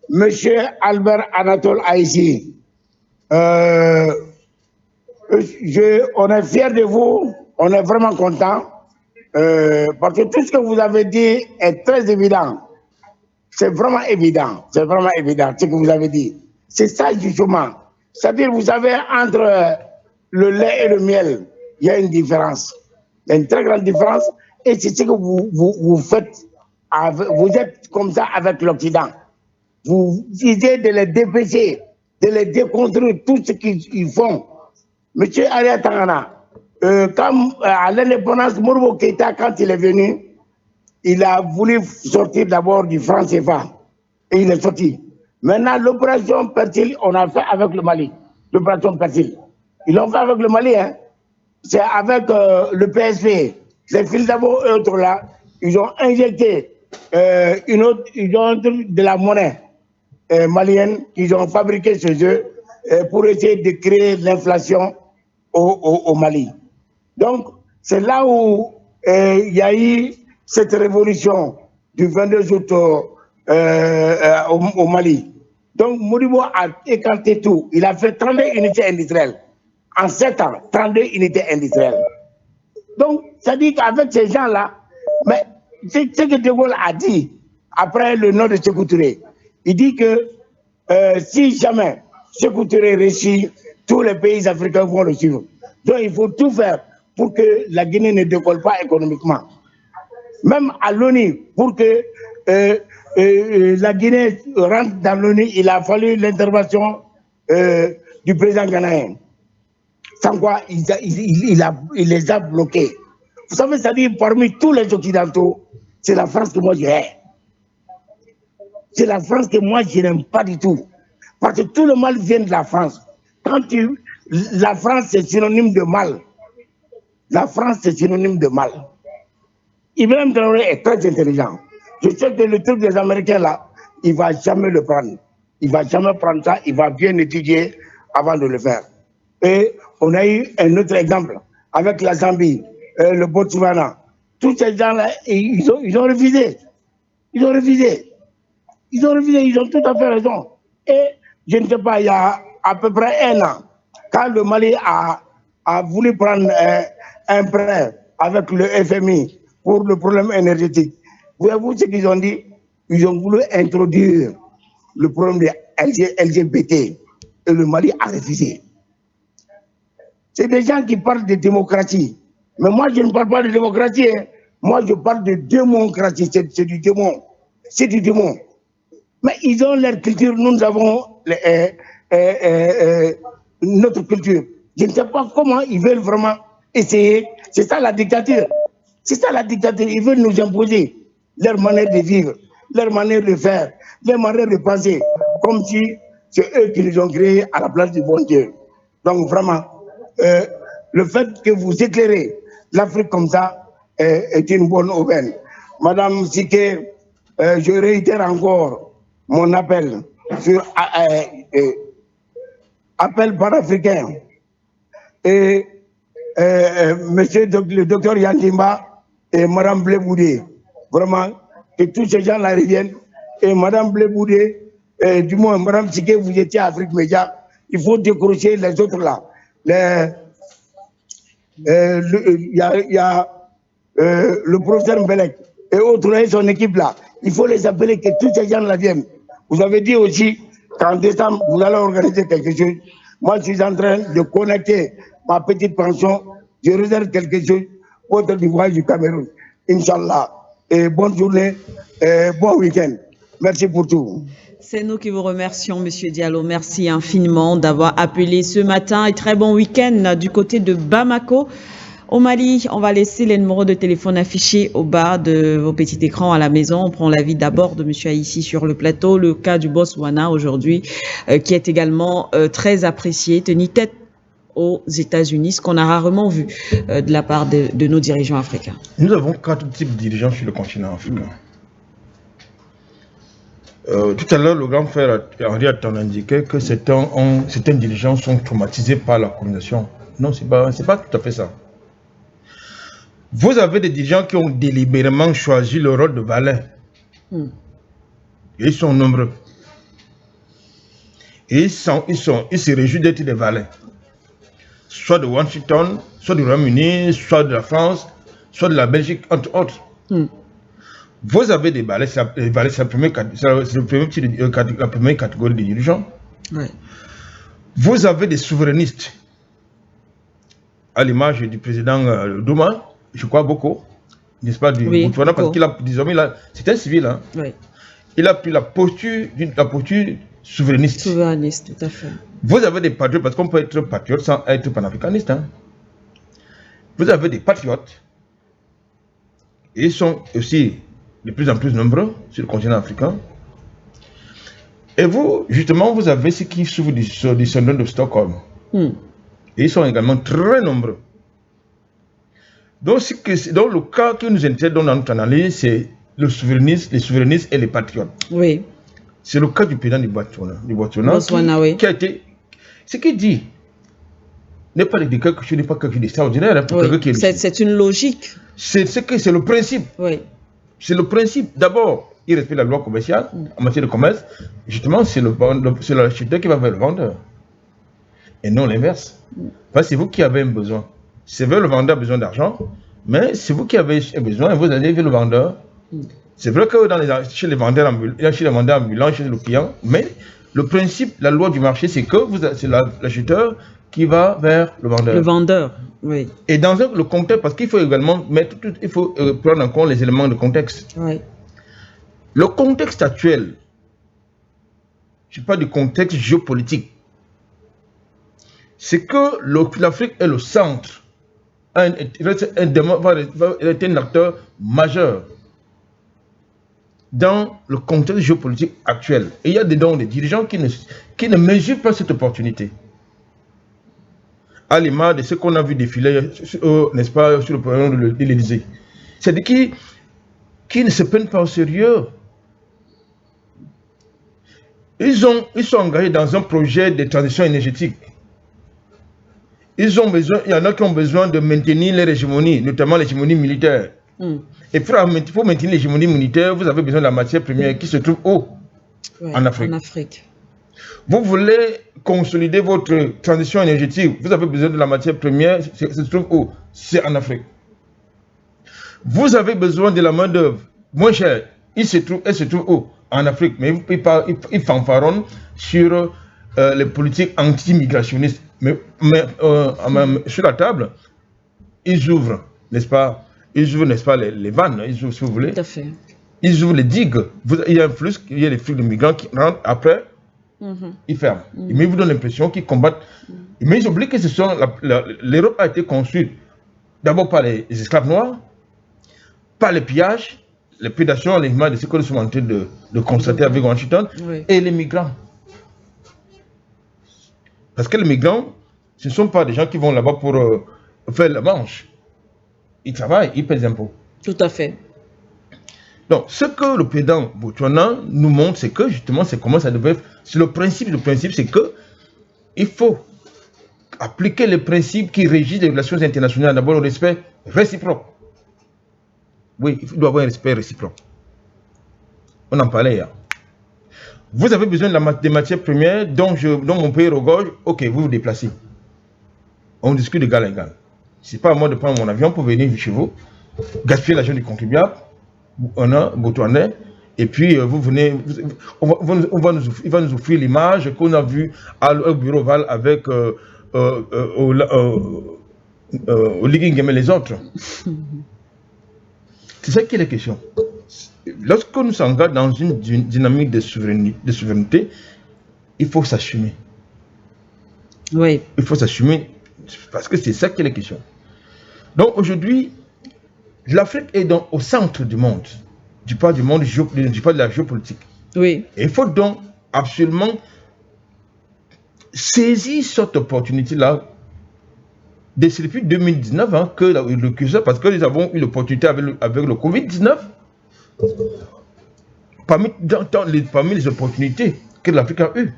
Speaker 6: Monsieur Albert Anatole Haïssi. On est fiers de vous, on est vraiment contents, parce que tout ce que vous avez dit est très évident. C'est vraiment évident ce que vous avez dit. C'est ça justement. C'est-à-dire, vous savez, entre le lait et le miel, il y a une différence. Il y a une très grande différence. Et c'est ce que vous faites. Vous êtes comme ça avec l'Occident. Vous essayez de les dépêcher, de les déconstruire, tout ce qu'ils font. Monsieur Ariel Tangana, à l'indépendance, Modibo Keïta, quand il est venu, il a voulu sortir d'abord du franc CFA. Et il est sorti. Maintenant, l'opération Persil, on a fait avec le Mali. L'opération Persil. Ils l'ont fait avec le Mali, hein. C'est avec le PSP. Les fils d'abord, eux autres là, ils ont injecté ils ont de la monnaie malienne qu'ils ont fabriquée chez eux pour essayer de créer l'inflation au Mali. Donc, c'est là où il y a eu cette révolution du 22 août au Mali. Donc, Modibo a écarté tout. Il a fait 32 unités industrielles. En 7 ans, 32 unités industrielles. Donc, ça dit qu'avec ces gens-là, mais c'est ce que De Gaulle a dit après le nom de Sékou Touré. Il dit que si jamais Sékou Touré réussit, tous les pays africains vont le suivre. Donc, il faut tout faire pour que la Guinée ne décolle pas économiquement. Même à l'ONU, pour que la Guinée rentre dans l'ONU, il a fallu l'intervention du président ghanéen. Sans quoi, il les a bloqués. Vous savez, c'est-à-dire, parmi tous les Occidentaux, c'est la France que moi je hais. C'est la France que moi je n'aime pas du tout. Parce que tout le mal vient de la France. La France, c'est synonyme de mal. La France, c'est synonyme de mal. Ibrahim Traoré est très intelligent. Je sais que le truc des Américains, là, il ne va jamais le prendre. Il ne va jamais prendre ça, il va bien étudier avant de le faire. Et on a eu un autre exemple avec la Zambie, le Botswana. Tous ces gens-là, ils ont refusé. Ils ont refusé. Ils ont refusé, ils ont tout à fait raison. Et je ne sais pas, il y a à peu près 1 an, quand le Mali a voulu prendre un prêt avec le FMI pour le problème énergétique, voyez-vous ce qu'ils ont dit? Ils ont voulu introduire le problème de LGBT et le Mali a refusé. C'est des gens qui parlent de démocratie. Mais moi, je ne parle pas de démocratie. Hein. Moi, je parle de démocratie. C'est du démon. C'est du démon. Mais ils ont leur culture. Nous avons notre culture. Je ne sais pas comment ils veulent vraiment essayer. C'est ça la dictature. C'est ça la dictature. Ils veulent nous imposer leur manière de vivre, leur manière de faire, leur manière de penser. Comme si c'est eux qui les ont créés à la place du bon Dieu. Donc vraiment, le fait que vous éclairez l'Afrique comme ça est une bonne aubaine. Madame Siké, je réitère encore mon appel sur appel panafricain. Et monsieur le docteur Yantimba et Madame Bleboudé, vraiment, que tous ces gens-là reviennent. Et Madame Bleboudé, du moins Madame Siké, vous étiez à Afrique Média, il faut décrocher les autres là. Il y a le professeur Mbelek et autres et son équipe là. Il faut les appeler, que tous ces gens-là viennent. Vous avez dit aussi qu'en décembre, vous allez organiser quelque chose. Moi, je suis en train de connecter ma petite pension. Je réserve quelque chose pour le voyage du Cameroun. Inch'Allah. Et bonne journée, et bon week-end. Merci pour tout.
Speaker 1: C'est nous qui vous remercions, Monsieur Diallo. Merci infiniment d'avoir appelé ce matin et très bon week-end du côté de Bamako. Au Mali, on va laisser les numéros de téléphone affichés au bas de vos petits écrans à la maison. On prend l'avis d'abord de Monsieur Haïssi sur le plateau, le cas du Botswana aujourd'hui, qui est également très apprécié. Tenez tête aux États-Unis, ce qu'on a rarement vu de la part de nos dirigeants africains.
Speaker 3: Nous avons 4 types de dirigeants sur le continent africain. Tout à l'heure, le grand frère Henri Attan indiquait que certains dirigeants sont traumatisés par la colonisation. Non, c'est pas tout à fait ça. Vous avez des dirigeants qui ont délibérément choisi le rôle de valet. Et ils sont nombreux. Et ils se réjouissent d'être des valets. Soit de Washington, soit du Royaume-Uni, soit de la France, soit de la Belgique, entre autres. Vous avez des valets, c'est la première catégorie de dirigeants.
Speaker 1: Ouais.
Speaker 3: Vous avez des souverainistes, à l'image du président Douma, je crois beaucoup, n'est-ce pas, du Botswana, parce qu'il a, désormais, c'est un civil, hein.
Speaker 1: Ouais.
Speaker 3: Il a pris la posture souverainiste.
Speaker 1: Souverainiste, tout à fait.
Speaker 3: Vous avez des patriotes, parce qu'on peut être patriote sans être panafricaniste, hein. Vous avez des patriotes, et ils sont aussi de plus en plus nombreux sur le continent africain. Et vous, justement, vous avez ceux qui souffrent du syndrome de Stockholm. Et ils sont également très nombreux. Donc, le cas qui nous intéresse dans notre analyse, c'est les souverainistes et les patriotes.
Speaker 1: Oui.
Speaker 3: C'est le cas du président du Botswana,
Speaker 1: oui.
Speaker 3: Qui a été... Ce qu'il dit n'est pas quelque chose d'extraordinaire. Hein,
Speaker 1: oui. C'est une logique.
Speaker 3: C'est le principe.
Speaker 1: Oui. C'est
Speaker 3: le principe. D'abord, il respecte la loi commerciale en matière de commerce. Justement, c'est l'acheteur qui va vers le vendeur. Et non l'inverse. Parce que c'est vous qui avez un besoin. C'est vrai, le vendeur a besoin d'argent, mais c'est vous qui avez besoin et vous allez vers le vendeur. C'est vrai que chez les vendeurs ambulants, chez le client, mais le principe, la loi du marché, c'est que c'est l'acheteur qui va vers le vendeur.
Speaker 1: Le vendeur, oui.
Speaker 3: Et dans le contexte, parce qu'il faut également prendre en compte les éléments de contexte.
Speaker 1: Oui.
Speaker 3: Le contexte actuel, je parle du contexte géopolitique, c'est que l'Afrique est le centre, va être un acteur majeur dans le contexte géopolitique actuel. Et il y a des dirigeants qui ne mesurent pas cette opportunité. À l'image de ce qu'on a vu défiler, n'est-ce pas, sur le programme de l'Élysée. C'est-à-dire qui ne se prennent pas au sérieux. Ils sont engagés dans un projet de transition énergétique. Il y en a qui ont besoin de maintenir leur hégémonie, notamment l'hégémonie militaire. Et pour maintenir l'hégémonie militaire, vous avez besoin de la matière première qui se trouve où? En Afrique. Vous voulez consolider votre transition énergétique, vous avez besoin de la matière première, se trouve où? C'est en Afrique. Vous avez besoin de la main-d'œuvre moins chère, elle se trouve où? En Afrique. Mais ils fanfaronnent sur les politiques anti-migrationnistes. Mais sur la table, ils ouvrent, n'est-ce pas? Ils ouvrent, n'est-ce pas, les vannes, ils ouvrent, si vous voulez.
Speaker 1: Tout à fait.
Speaker 3: Ils ouvrent les digues. Il y a les flux de migrants qui rentrent après. Ils ferment. Mais ils vous donnent l'impression qu'ils combattent. Mais ils oublient que l'Europe a été construite d'abord par les esclaves noirs, par les pillages, les prédations, les images de ce que nous sommes en train de constater avec Washington, et les migrants. Parce que les migrants, ce ne sont pas des gens qui vont là-bas pour faire la manche. Ils travaillent, ils paient des impôts.
Speaker 1: Tout à fait.
Speaker 3: Donc, ce que le président Botswana nous montre, c'est que justement, c'est comment ça devait être. C'est le principe, c'est que il faut appliquer les principes qui régissent les relations internationales. D'abord, le respect réciproque. Oui, il doit y avoir un respect réciproque. On en parlait hier. Vous avez besoin des matières premières dont mon pays regorge. Ok, vous vous déplacez. On discute d'égal à égal. Ce n'est pas à moi de prendre mon avion pour venir chez vous, gaspiller l'argent du contribuable. On a Botswanais, et puis vous venez, il va nous offrir l'image qu'on a vue au bureau Val avec Oligui Nguema et les autres. C'est ça qui est la question. Lorsque nous sommes dans une dynamique de souveraineté, il faut s'assumer.
Speaker 1: Oui.
Speaker 3: Il faut s'assumer parce que c'est ça qui est la question. Donc aujourd'hui, l'Afrique est donc au centre du monde. Du pas de la géopolitique.
Speaker 1: Oui.
Speaker 3: Et il faut donc absolument saisir cette opportunité-là C'est depuis 2019 que le curseur, parce que nous avons eu l'opportunité avec le Covid-19, parmi les opportunités que l'Afrique a eues,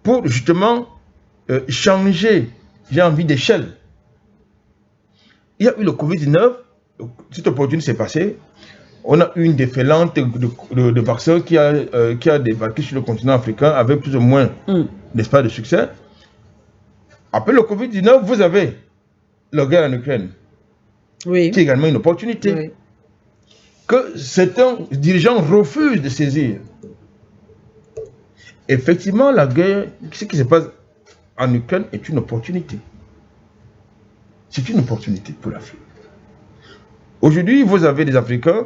Speaker 3: pour justement changer, j'ai envie, d'échelle. Il y a eu le Covid-19, cette opportunité s'est passée. On a eu une déferlante de vaccins qui a débarqué sur le continent africain avec plus ou moins d'espoir de succès. Après le Covid-19, vous avez la guerre en Ukraine, qui est également une opportunité que certains dirigeants refusent de saisir. Effectivement, la guerre, ce qui se passe en Ukraine est une opportunité. C'est une opportunité pour l'Afrique. Aujourd'hui, vous avez des Africains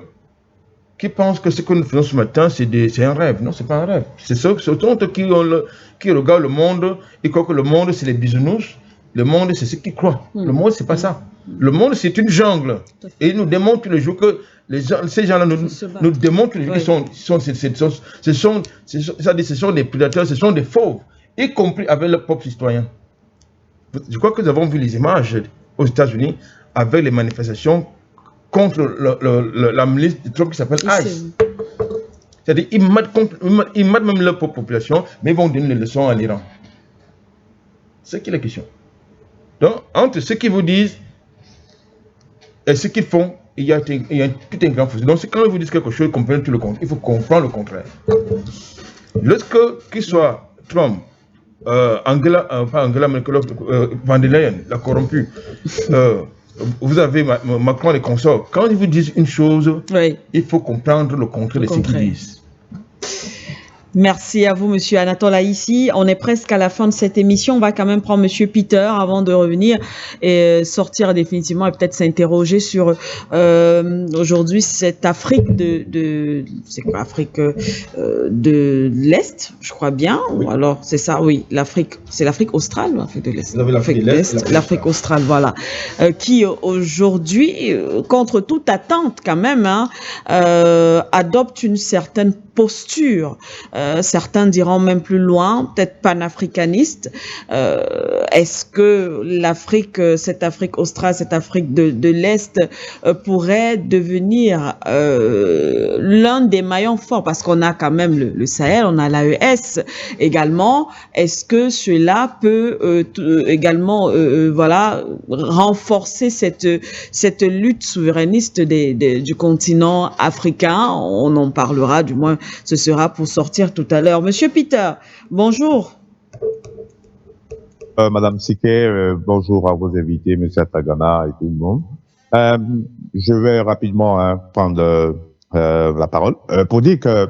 Speaker 3: qui pensent que ce que nous faisons ce matin, c'est un rêve. Non, ce n'est pas un rêve. C'est ceux qui regardent le monde et croient que le monde, c'est les bisounours. Le monde, c'est ce qu'ils croient. Le monde, c'est pas ça. Le monde, c'est une jungle. Et ils nous démontrent tous les jours que ces gens-là nous démontrent tous les jours qu'ils ce sont des prédateurs, ce sont des fauves, y compris avec leurs propres citoyens. Je crois que nous avons vu les images aux États-Unis avec les manifestations contre la milice de Trump qui s'appelle ICE. C'est-à-dire ils matent même leur propre population, mais ils vont donner les leçons à l'Iran. C'est qui est la question. Donc, entre ce qu'ils vous disent et ce qu'ils font, il y a tout un grand fossé. Donc, quand ils vous disent quelque chose, ils comprennent tout le contraire. Il faut comprendre le contraire. Lorsque, qu'il soit Trump, pas Angela Merkel, Van der Leyen, la corrompue, vous avez Macron et les consorts. Quand ils vous disent une chose, il faut comprendre le contraire de ce qu'ils disent.
Speaker 1: Merci à vous, Monsieur Anatole Aïssi. On est presque à la fin de cette émission. On va quand même prendre Monsieur Peter avant de revenir et sortir définitivement et peut-être s'interroger sur aujourd'hui cette Afrique c'est quoi, Afrique de l'Est, je crois bien. Oui. Ou alors c'est ça, oui, c'est l'Afrique australe, l'Afrique de l'Est. L'Afrique australe, voilà, qui aujourd'hui, contre toute attente quand même, adopte une certaine posture. Certains diront même plus loin, peut-être panafricaniste. Est-ce que cette Afrique australe, cette Afrique de l'Est pourrait devenir l'un des maillons forts? Parce qu'on a quand même le Sahel, on a l'AES également. Est-ce que cela peut également renforcer cette lutte souverainiste du continent africain? On en parlera, du moins ce sera pour sortir tout à l'heure. Monsieur Peter, bonjour.
Speaker 7: Madame Siké, bonjour à vos invités, Monsieur Atagana et tout le monde. Je vais rapidement prendre la parole pour dire que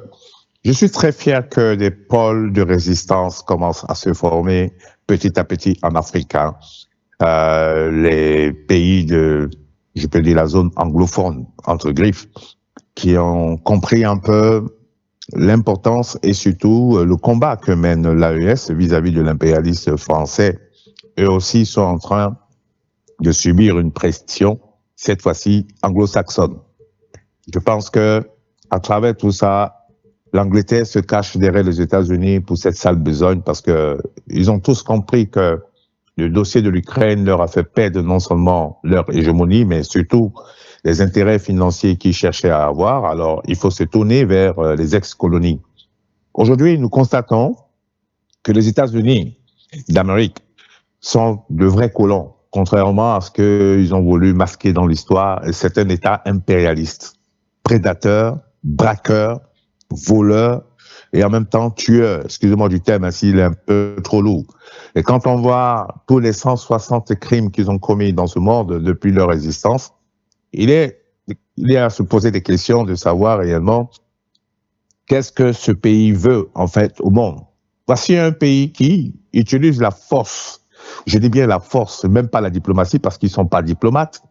Speaker 7: je suis très fier que des pôles de résistance commencent à se former petit à petit en Afrique. Les pays je peux dire la zone anglophone, entre griffes, qui ont compris un peu l'importance et surtout le combat que mène l'AES vis-à-vis de l'impérialisme français. Eux aussi sont en train de subir une pression, cette fois-ci anglo-saxonne. Je pense que à travers tout ça, l'Angleterre se cache derrière les États-Unis pour cette sale besogne parce que ils ont tous compris que le dossier de l'Ukraine leur a fait perdre non seulement leur hégémonie, mais surtout les intérêts financiers qu'ils cherchaient à avoir. Alors, il faut se tourner vers les ex-colonies. Aujourd'hui, nous constatons que les États-Unis d'Amérique sont de vrais colons, contrairement à ce qu'ils ont voulu masquer dans l'histoire. C'est un État impérialiste, prédateur, braqueur, voleur et en même temps tueur. Excusez-moi du terme, s'il est un peu trop lourd. Et quand on voit tous les 160 crimes qu'ils ont commis dans ce monde depuis leur existence, il est à se poser des questions de savoir réellement qu'est-ce que ce pays veut en fait au monde. Voici un pays qui utilise la force, je dis bien la force, même pas la diplomatie parce qu'ils sont pas diplomates,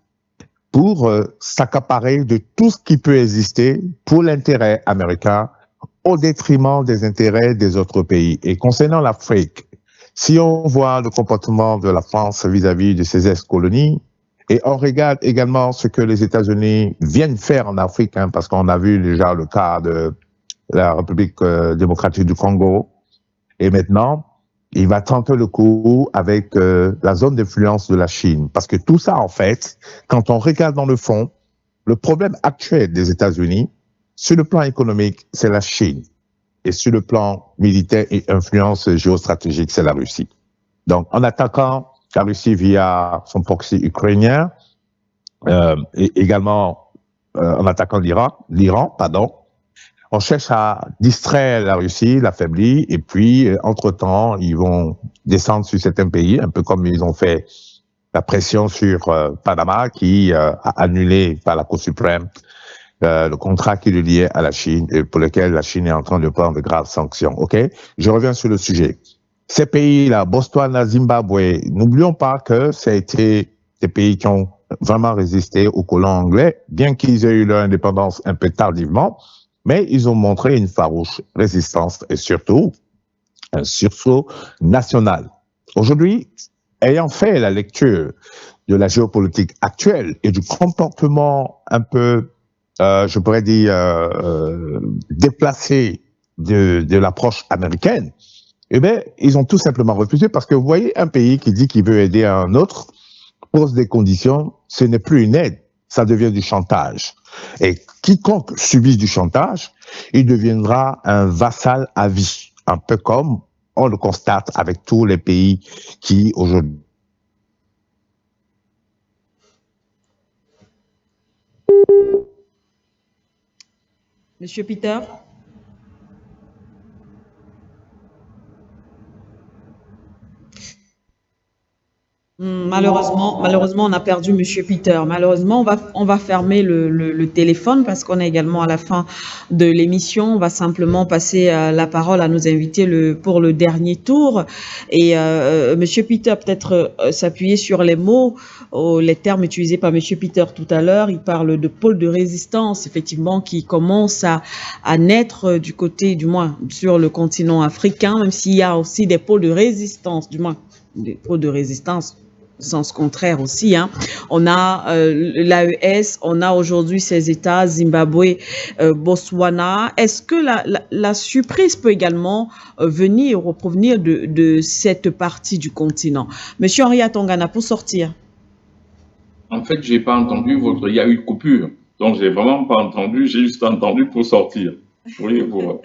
Speaker 7: pour s'accaparer de tout ce qui peut exister pour l'intérêt américain au détriment des intérêts des autres pays. Et concernant l'Afrique, si on voit le comportement de la France vis-à-vis de ses ex-colonies, et on regarde également ce que les États-Unis viennent faire en Afrique, parce qu'on a vu déjà le cas de la République démocratique du Congo. Et maintenant, il va tenter le coup avec la zone d'influence de la Chine. Parce que tout ça, en fait, quand on regarde dans le fond, le problème actuel des États-Unis, sur le plan économique, c'est la Chine. Et sur le plan militaire et influence géostratégique, c'est la Russie. Donc, en attaquant la Russie via son proxy ukrainien, et également en attaquant l'Iran, on cherche à distraire la Russie, l'affaiblir, et puis, entre-temps, ils vont descendre sur certains pays, un peu comme ils ont fait la pression sur Panama, qui a annulé par la Cour suprême le contrat qui le liait à la Chine et pour lequel la Chine est en train de prendre de graves sanctions. Ok, je reviens sur le sujet. Ces pays-là, Botswana, Zimbabwe, n'oublions pas que ça a été des pays qui ont vraiment résisté aux colons anglais, bien qu'ils aient eu leur indépendance un peu tardivement, mais ils ont montré une farouche résistance et surtout un sursaut national. Aujourd'hui, ayant fait la lecture de la géopolitique actuelle et du comportement un peu, je pourrais dire, déplacé de l'approche américaine, eh bien, ils ont tout simplement refusé parce que vous voyez, un pays qui dit qu'il veut aider un autre pose des conditions, ce n'est plus une aide, ça devient du chantage. Et quiconque subit du chantage, il deviendra un vassal à vie, un peu comme on le constate avec tous les pays qui aujourd'hui.
Speaker 1: Monsieur Peter? Malheureusement, on a perdu Monsieur Peter. Malheureusement, on va fermer le téléphone parce qu'on est également à la fin de l'émission. On va simplement passer la parole à nos invités pour le dernier tour. Et Monsieur Peter, peut-être s'appuyer sur les mots, les termes utilisés par Monsieur Peter tout à l'heure. Il parle de pôle de résistance, effectivement, qui commence à naître du côté, du moins, sur le continent africain, même s'il y a aussi des pôles de résistance, du moins, des pôles de résistance. Sens contraire aussi, hein. On a l'AES, on a aujourd'hui ces États, Zimbabwe, Botswana. Est-ce que la surprise peut également venir ou provenir de cette partie du continent? Monsieur Henri Atongana, pour sortir.
Speaker 2: En fait, j'ai pas entendu il y a eu une coupure. Donc, j'ai vraiment pas entendu, j'ai juste entendu pour sortir. Oui, pour...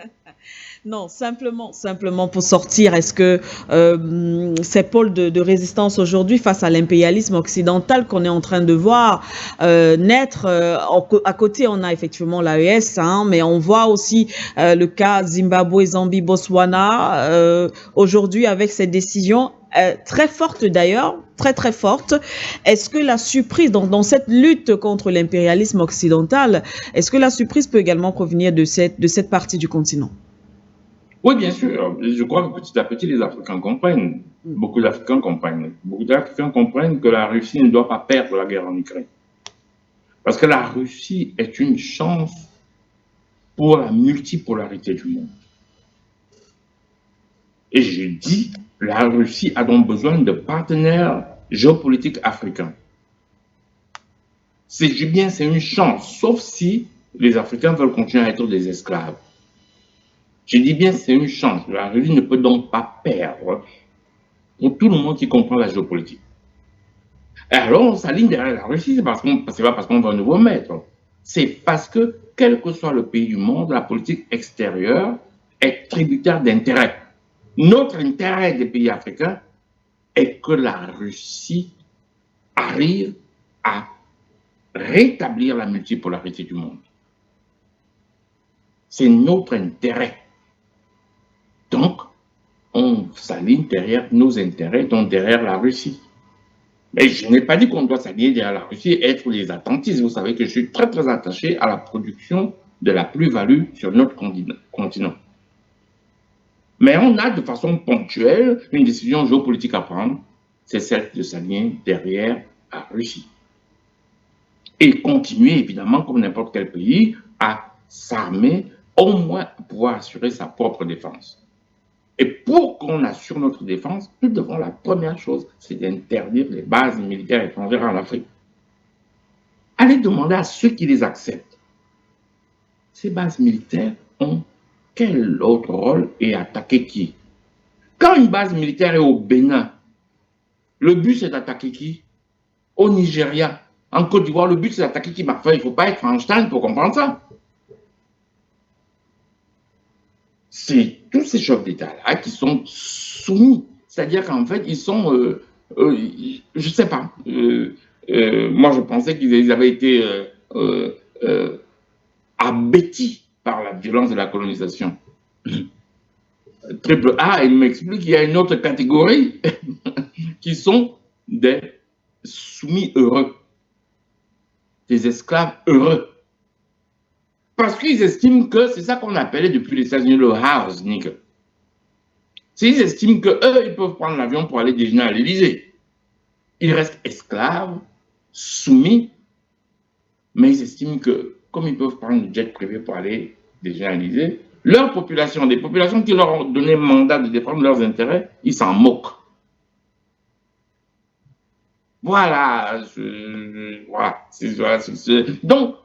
Speaker 1: Non, simplement pour sortir. Est-ce que ces pôles de résistance aujourd'hui face à l'impérialisme occidental qu'on est en train de voir naître, à côté on a effectivement l'AES, hein, mais on voit aussi le cas Zimbabwe, Zambie, Botswana, aujourd'hui avec ces décisions très fortes d'ailleurs, très fortes. Est-ce que la surprise, dans cette lutte contre l'impérialisme occidental, est-ce que la surprise peut également provenir de cette partie du continent?
Speaker 2: Oui, bien sûr. Je crois que petit à petit, les Africains comprennent. Beaucoup d'Africains comprennent. Beaucoup d'Africains comprennent que la Russie ne doit pas perdre la guerre en Ukraine. Parce que la Russie est une chance pour la multipolarité du monde. Et je dis, la Russie a donc besoin de partenaires géopolitiques africains. C'est une chance, sauf si les Africains veulent continuer à être des esclaves. Je dis bien, c'est une chance. La Russie ne peut donc pas perdre pour tout le monde qui comprend la géopolitique. Et alors, on s'aligne derrière la Russie, c'est pas parce qu'on veut un nouveau maître. C'est parce que, quel que soit le pays du monde, la politique extérieure est tributaire d'intérêts. Notre intérêt des pays africains est que la Russie arrive à rétablir la multipolarité du monde. C'est notre intérêt. Donc, on s'aligne derrière nos intérêts, donc derrière la Russie. Mais je n'ai pas dit qu'on doit s'aligner derrière la Russie et être les attentistes. Vous savez que je suis très attaché à la production de la plus-value sur notre continent. Mais on a de façon ponctuelle une décision géopolitique à prendre, c'est celle de s'aligner derrière la Russie. Et continuer, évidemment, comme n'importe quel pays, à s'armer, au moins pour pouvoir assurer sa propre défense. Et pour qu'on assure notre défense, nous devons, la première chose, c'est d'interdire les bases militaires étrangères en Afrique. Allez demander à ceux qui les acceptent. Ces bases militaires ont quel autre rôle et attaquer qui? Quand une base militaire est au Bénin, le but c'est d'attaquer qui? Au Nigeria. En Côte d'Ivoire, le but c'est d'attaquer qui? Enfin, il ne faut pas être Einstein pour comprendre ça. C'est tous ces chefs d'État-là qui sont soumis. C'est-à-dire qu'en fait, ils sont, je ne sais pas, moi je pensais qu'ils avaient été abêtis par la violence de la colonisation. Triple A, il m'explique qu'il y a une autre catégorie qui sont des soumis heureux, des esclaves heureux. Parce qu'ils estiment que c'est ça qu'on appelait depuis les États-Unis le house nigger. Ils estiment qu'eux, ils peuvent prendre l'avion pour aller déjeuner à l'Élysée. Ils restent esclaves, soumis, mais ils estiment que, comme ils peuvent prendre le jet privé pour aller déjeuner à l'Élysée, leur population, des populations qui leur ont donné mandat de défendre leurs intérêts, ils s'en moquent. Voilà. Donc,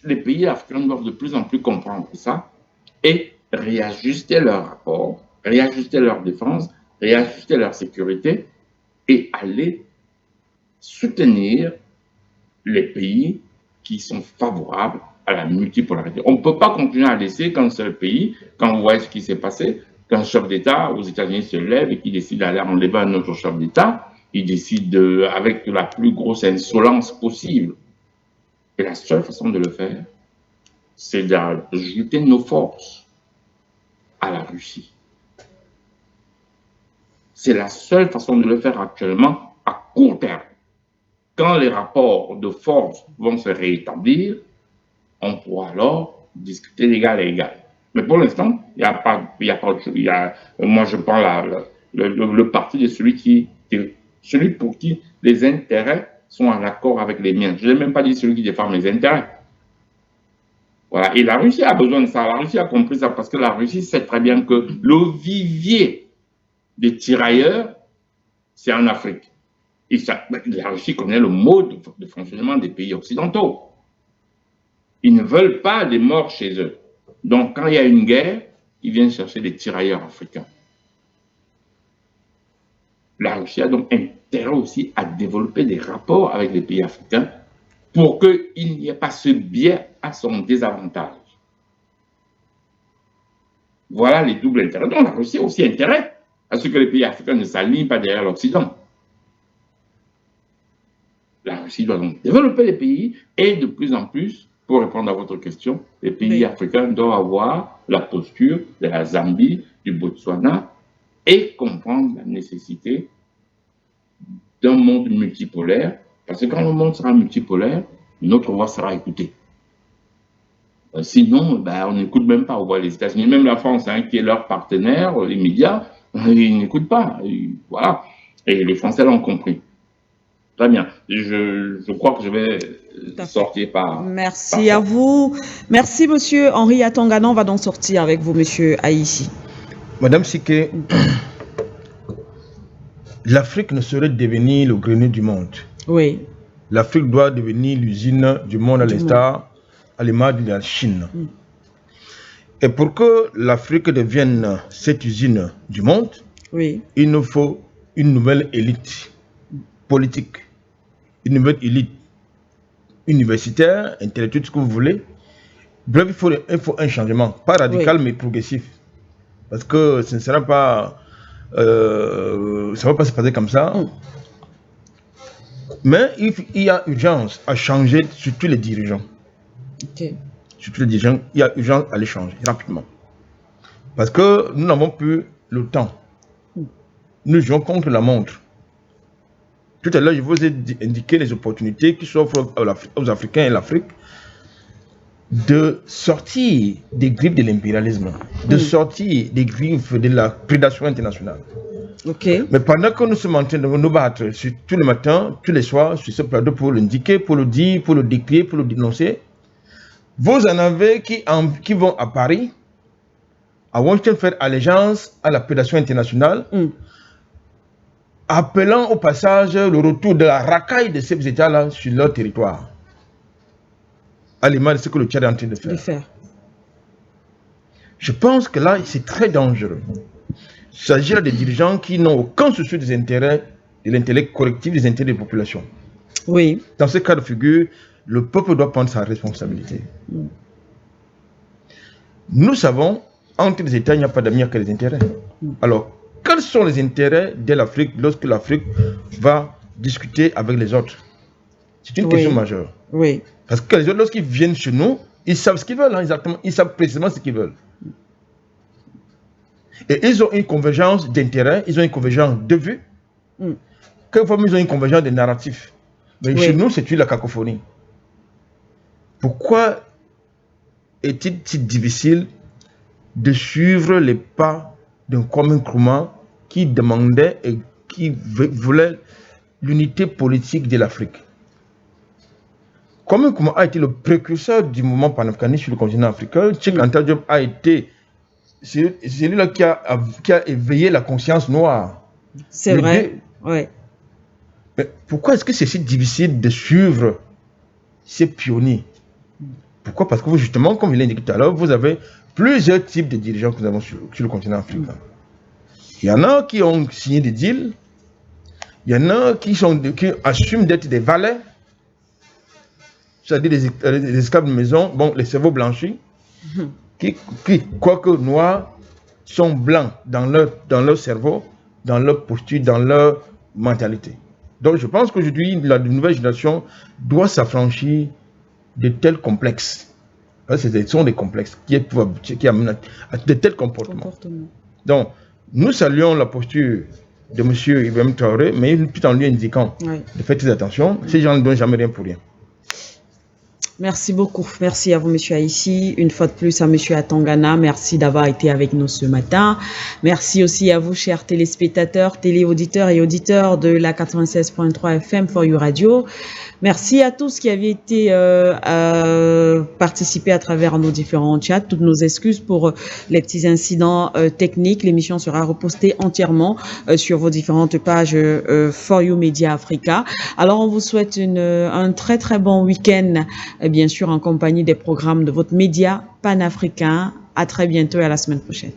Speaker 2: les pays africains doivent de plus en plus comprendre ça et réajuster leur rapport, réajuster leur défense, réajuster leur sécurité et aller soutenir les pays qui sont favorables à la multipolarité. On ne peut pas continuer à laisser qu'un seul pays, quand vous voyez ce qui s'est passé, qu'un chef d'État aux États-Unis se lève et qui décide d'aller enlever un autre chef d'État, il décide avec la plus grosse insolence possible. Et la seule façon de le faire, c'est d'ajouter nos forces à la Russie. C'est la seule façon de le faire actuellement à court terme. Quand les rapports de force vont se rétablir, on pourra alors discuter d'égal à égal. Mais pour l'instant, il n'y a pas autre chose. Moi, je prends le parti de celui pour qui les intérêts sont en accord avec les miens. Je n'ai même pas dit celui qui défend mes intérêts. Voilà. Et la Russie a besoin de ça. La Russie a compris ça parce que la Russie sait très bien que le vivier des tirailleurs, c'est en Afrique. Et la Russie connaît le mode de fonctionnement des pays occidentaux. Ils ne veulent pas des morts chez eux. Donc, quand il y a une guerre, ils viennent chercher des tirailleurs africains. La Russie a donc intérêt aussi à développer des rapports avec les pays africains pour qu'il n'y ait pas ce biais à son désavantage. Voilà les doubles intérêts. Donc, la Russie a aussi intérêt à ce que les pays africains ne s'alignent pas derrière l'Occident. La Russie doit donc développer les pays et de plus en plus, pour répondre à votre question, les pays africains doivent avoir la posture de la Zambie, du Botswana et comprendre la nécessité d'un monde multipolaire, parce que quand le monde sera multipolaire, notre voix sera écoutée. Sinon, on n'écoute même pas. On voit les États-Unis, même la France, qui est leur partenaire, les médias, ils n'écoutent pas. Voilà. Et les Français l'ont compris. Très bien. Je crois que je vais sortir par...
Speaker 1: Merci à vous. Merci, monsieur Henri Atangana. On va donc sortir avec vous, monsieur Haïti.
Speaker 3: Madame Siké, l'Afrique ne saurait devenir le grenier du monde.
Speaker 1: Oui.
Speaker 3: L'Afrique doit devenir l'usine du monde à l'image de la Chine. Et pour que l'Afrique devienne cette usine du monde, il nous faut une nouvelle élite politique, une nouvelle élite universitaire, intellectuelle, ce que vous voulez. Bref, il faut un changement, pas radical mais progressif. Parce que ce ne sera pas... ça ne va pas se passer comme ça. Mais il y a urgence à changer sur tous les dirigeants. Sur tous les dirigeants, il y a urgence à les changer rapidement. Parce que nous n'avons plus le temps. Nous jouons contre la montre. Tout à l'heure, je vous ai indiqué les opportunités qui s'offrent aux Africains et l'Afrique de sortir des griffes de l'impérialisme, de sortir des griffes de la prédation internationale. Mais pendant que nous sommes en train de nous battre tous les matins, tous les soirs, sur ce plateau pour l'indiquer, pour le dire, pour le décrire, pour le dénoncer, vous en avez qui vont à Paris, à Washington, faire allégeance à la prédation internationale, appelant au passage le retour de la racaille de ces États-là sur leur territoire, à l'image de ce que le Tchad est en train de faire. Je pense que là, c'est très dangereux. Il s'agit là des dirigeants qui n'ont aucun souci des intérêts, de l'intérêt collectif, des intérêts des populations.
Speaker 1: Oui.
Speaker 3: Dans ce cas de figure, le peuple doit prendre sa responsabilité. Nous savons, entre les États, il n'y a pas d'amis que les intérêts. Alors, quels sont les intérêts de l'Afrique lorsque l'Afrique va discuter avec les autres? C'est une question majeure.
Speaker 1: Oui.
Speaker 3: Parce que les autres, lorsqu'ils viennent chez nous, ils savent ce qu'ils veulent, hein, exactement. Ils savent précisément ce qu'ils veulent. Et ils ont une convergence d'intérêts, ils ont une convergence de vues. Quelquefois, ils ont une convergence de narratifs. Mais chez nous, c'est la cacophonie. Pourquoi est-il si difficile de suivre les pas d'un Kwame Nkrumah qui demandait et qui voulait l'unité politique de l'Afrique? Kwame Nkrumah a été le précurseur du mouvement panafricaniste sur le continent africain. Cheikh Anta Diop a été celui-là qui a éveillé la conscience noire.
Speaker 1: C'est vrai, oui.
Speaker 3: Mais pourquoi est-ce que c'est si difficile de suivre ces pionniers? Pourquoi? Parce que vous, justement, comme je l'ai indiqué tout à l'heure, vous avez plusieurs types de dirigeants que nous avons sur le continent africain. Il y en a qui ont signé des deals, il y en a qui assument d'être des valets, c'est-à-dire des esclaves de maison, bon, les cerveaux blanchis, qui, quoique noirs, sont blancs dans leur cerveau, dans leur posture, dans leur mentalité. Donc je pense qu'aujourd'hui, la nouvelle génération doit s'affranchir de tels complexes. Ce sont des complexes qui amènent à de tels comportements. Donc, nous saluons la posture de M. Ibrahim Traoré, mais tout en lui indiquant de faire très attention, ces gens ne donnent jamais rien pour rien.
Speaker 1: Merci beaucoup. Merci à vous, Monsieur Aïssi. Une fois de plus à Monsieur Atangana. Merci d'avoir été avec nous ce matin. Merci aussi à vous, chers téléspectateurs, téléauditeurs et auditeurs de la 96.3 FM For You Radio. Merci à tous qui avaient été participés à travers nos différents chats. Toutes nos excuses pour les petits incidents techniques. L'émission sera repostée entièrement sur vos différentes pages For You Media Africa. Alors, on vous souhaite un très très bon week-end, bien sûr en compagnie des programmes de votre média panafricain. À très bientôt et à la semaine prochaine.